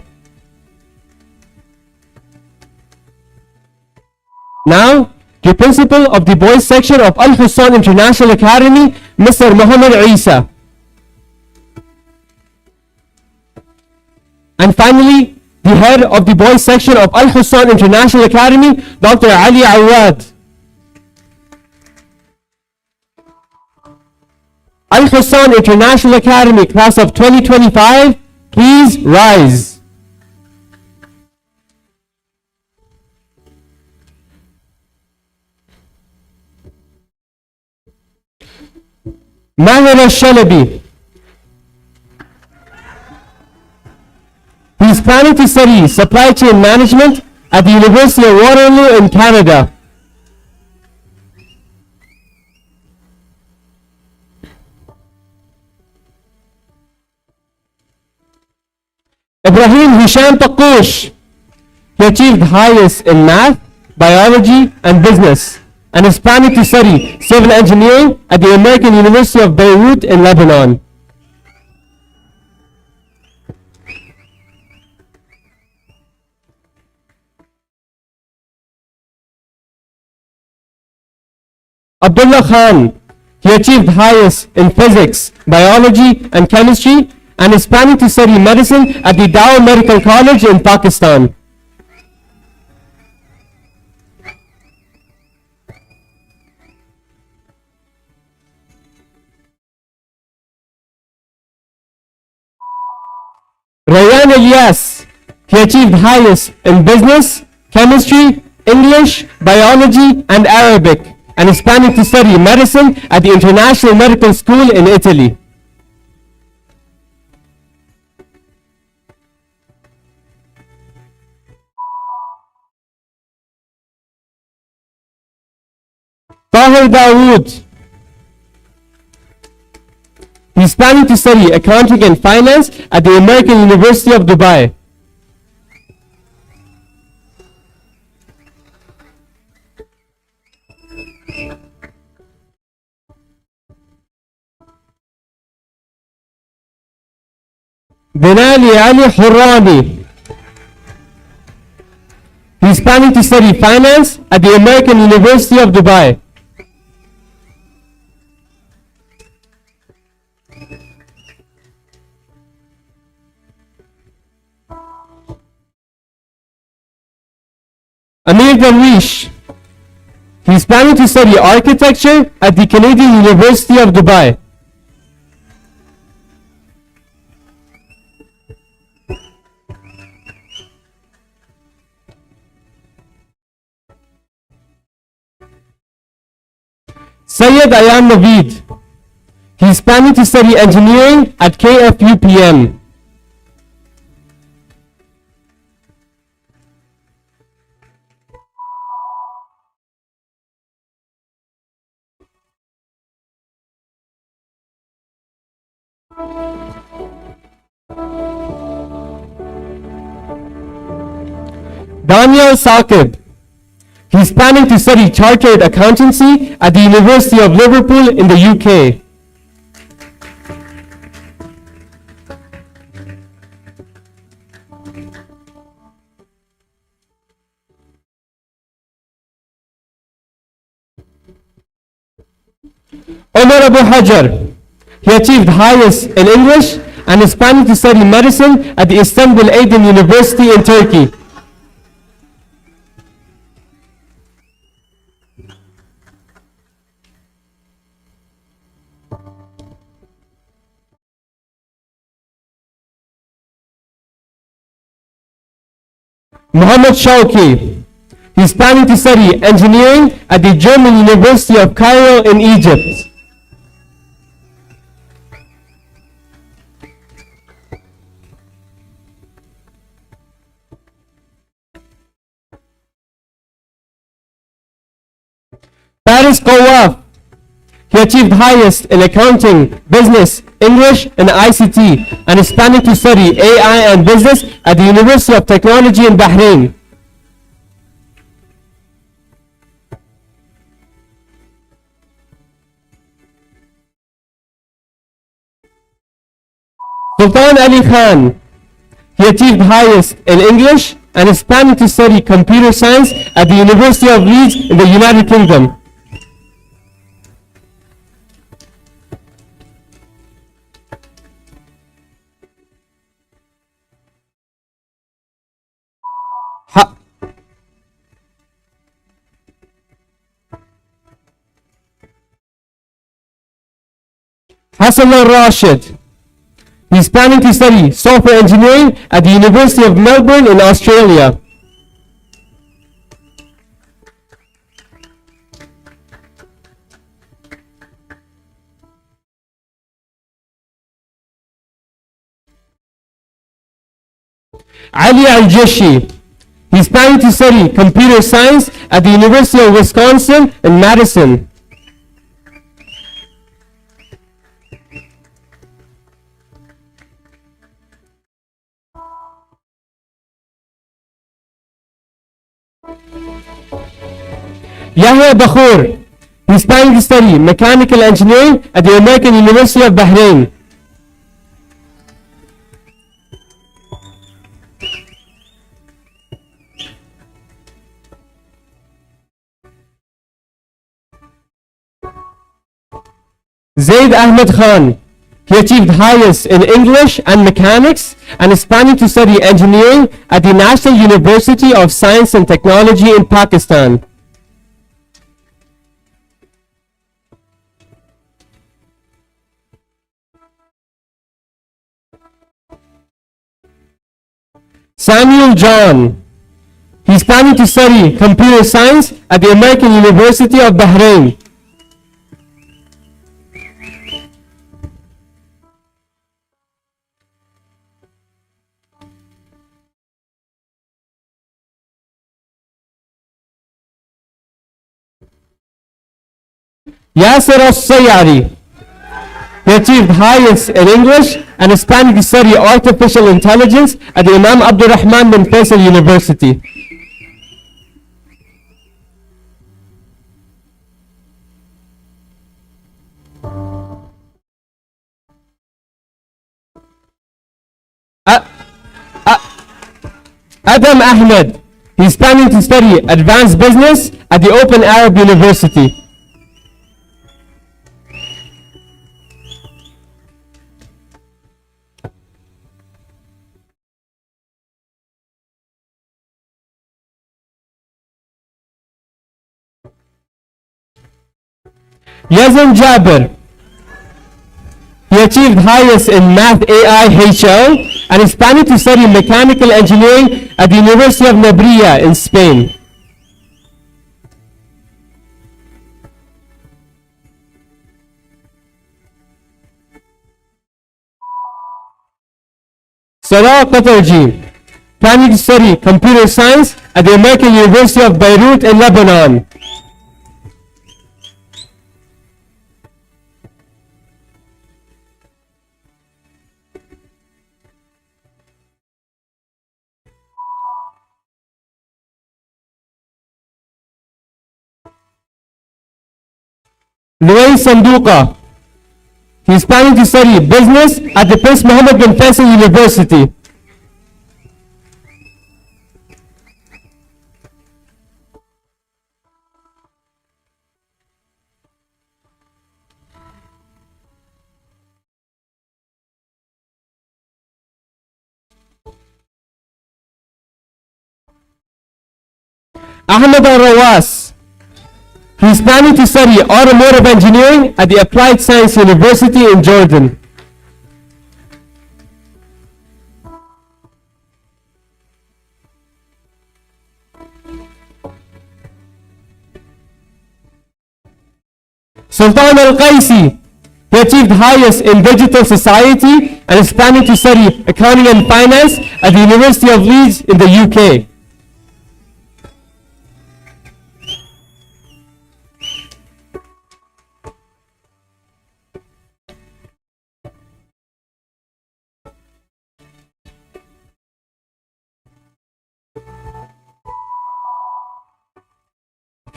Now, the principal of the boys section of Alhussan International Academy, Mr. Muhammad Isa. And finally, the head of the boys section of Alhussan International Academy, Dr. Ali Awad. Alhussan International Academy, class of 2025, please rise. Mahir Al-Shalabi. He is planning to study supply chain management at the University of Waterloo in Canada. Ibrahim Hisham Takush. He achieved highest in math, biology, and business, and is planning to study civil engineering at the American University of Beirut in Lebanon. Abdullah Khan. He achieved highest in physics, biology, and chemistry, and is planning to study medicine at the Dow Medical College in Pakistan. Imran Ilyas, he achieved highest in business, chemistry, English, biology, and Arabic, and is planning to study medicine at the International Medical School in Italy. Tahir Dawood, he's planning to study accounting and finance at the American University of Dubai. Binali Ali Hurrani, he's planning to study finance at the American University of Dubai. Amir Darwish, he's planning to study architecture at the Canadian University of Dubai. Syed Ayam Naveed, he's planning to study engineering at KFUPM. Daniel Saqib, he's planning to study chartered accountancy at the University of Liverpool in the UK. Omar Abu Hajar, he achieved highest in English and is planning to study medicine at the Istanbul Aydin University in Turkey. Muhammad Shawki, he's planning to study engineering at the German University of Cairo in Egypt. Paris Kowaf, he achieved highest in accounting, business, English, and ICT, and is planning to study AI and business at the University of Technology in Bahrain. Sultan Ali Khan, he achieved highest in English and is planning to study computer science at the University of Leeds in the United Kingdom. Hassan al-Rashid, he's planning to study software engineering at the University of Melbourne in Australia. Ali Al-Jeshi, he's planning to study computer science at the University of Wisconsin in Madison. Yahya Bakhur, he's planning to study mechanical engineering at the American University of Bahrain. Zaid Ahmed Khan, he achieved highest in English and mechanics and is planning to study engineering at the National University of Science and Technology in Pakistan. Samuel John. He's planning to study computer science at the American University of Bahrain. Yasser al-Sayyari. He achieved highest in English and is planning to study artificial intelligence at the Imam Abdurrahman bin Faisal University. Adam Ahmed. He's planning to study advanced business at the Open Arab University. Yazan Jabir. He achieved highest in Math AI HL and is planning to study mechanical engineering at the University of Nebrija in Spain. Salah Qatarji, planning to study computer science at the American University of Beirut in Lebanon. Luay Sanduqa. He's planning to study business at the Prince Mohammed bin Faisal University. Ahmed Al-Rawas. He's planning to study automotive engineering at the Applied Science University in Jordan. Sultan Al-Qaisi. He achieved highest in digital society and is planning to study accounting and finance at the University of Leeds in the UK.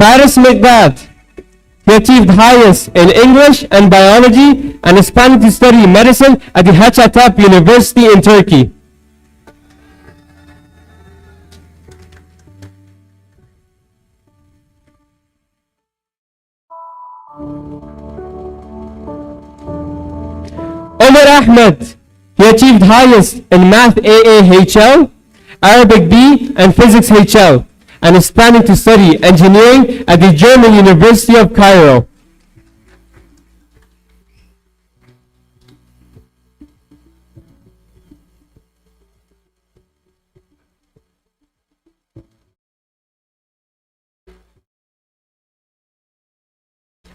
Faris Mikdad. He achieved highest in English and biology and is planning to study medicine at the Hacettepe University in Turkey. Omar Ahmed. He achieved highest in Math AAHL, Arabic B, and Physics HL, and is planning to study engineering at the German University of Cairo.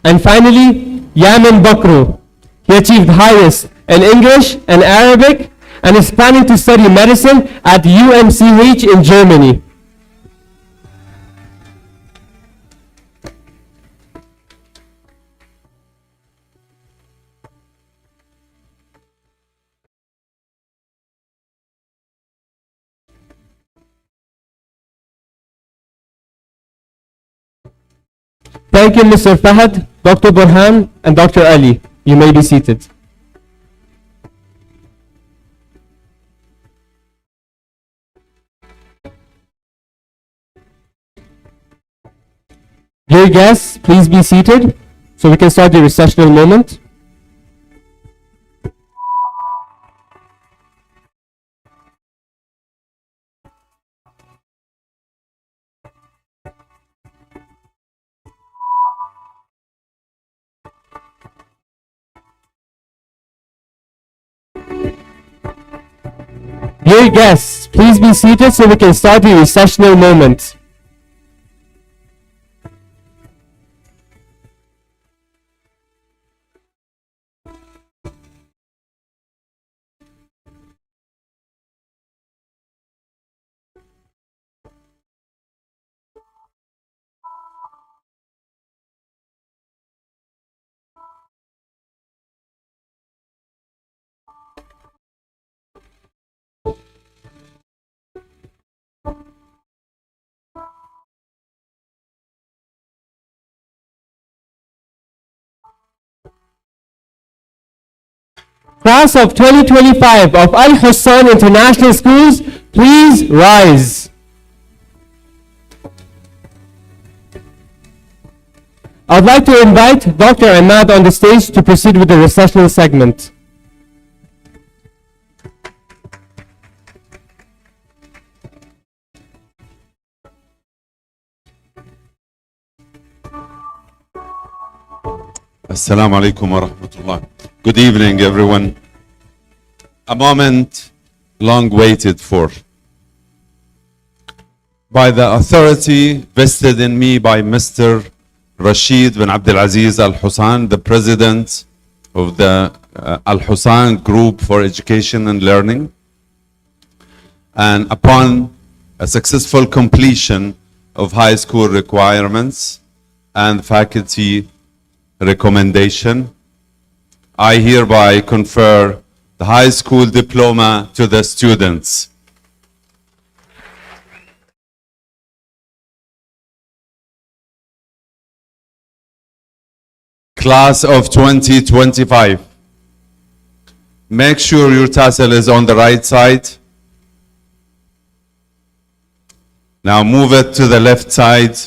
And finally, Yamin Bakru. He achieved highest in English and Arabic and is planning to study medicine at UMCH in Germany. Thank you, Mr. Fahad, Dr. Burhan, and Dr. Ali. You may be seated. Dear guests, please be seated so we can start the recessional moment. Dear guests, please be seated so we can start the recessional moment. Class of 2025 of Alhussan International Schools, please rise. I'd like to invite Dr. Ahmad on the stage to proceed with the recessional segment. Assalamu alaikum wa rahmatullah. Good evening, everyone. A moment long waited for. By the authority vested in me by Mr. Rashid bin Abdul Aziz Al Hussan, the president of the Al Hussan Group for Education and Learning, and upon a successful completion of high school requirements and faculty recommendation, I hereby confer the high school diploma to the students. Class of 2025, make sure your tassel is on the right side. Now move it to the left side.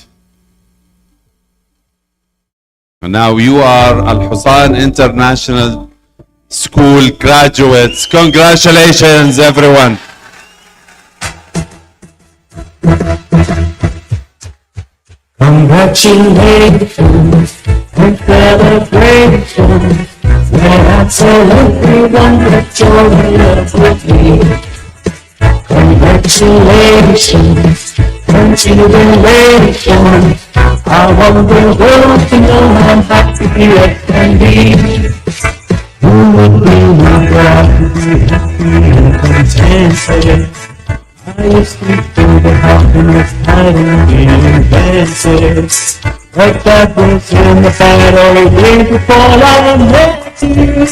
And now you are Alhussan International School graduates. Congratulations, everyone. Congratulations and celebrations. Let us tell everyone that you're in love with me. Congratulations and jubilation. I want the world to know how happy I can be. Who would be my bride to be happy and contented? I used to feel the happiness hiding in dances. Like that was in the battle way before I met you.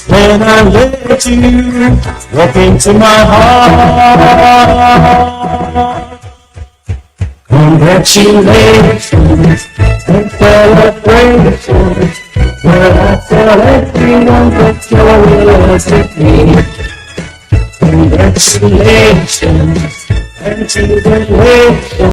When I let you walk into my heart. Congratulations and celebrations. Well, I tell everyone that you're in love with me. Congratulations and jubilation.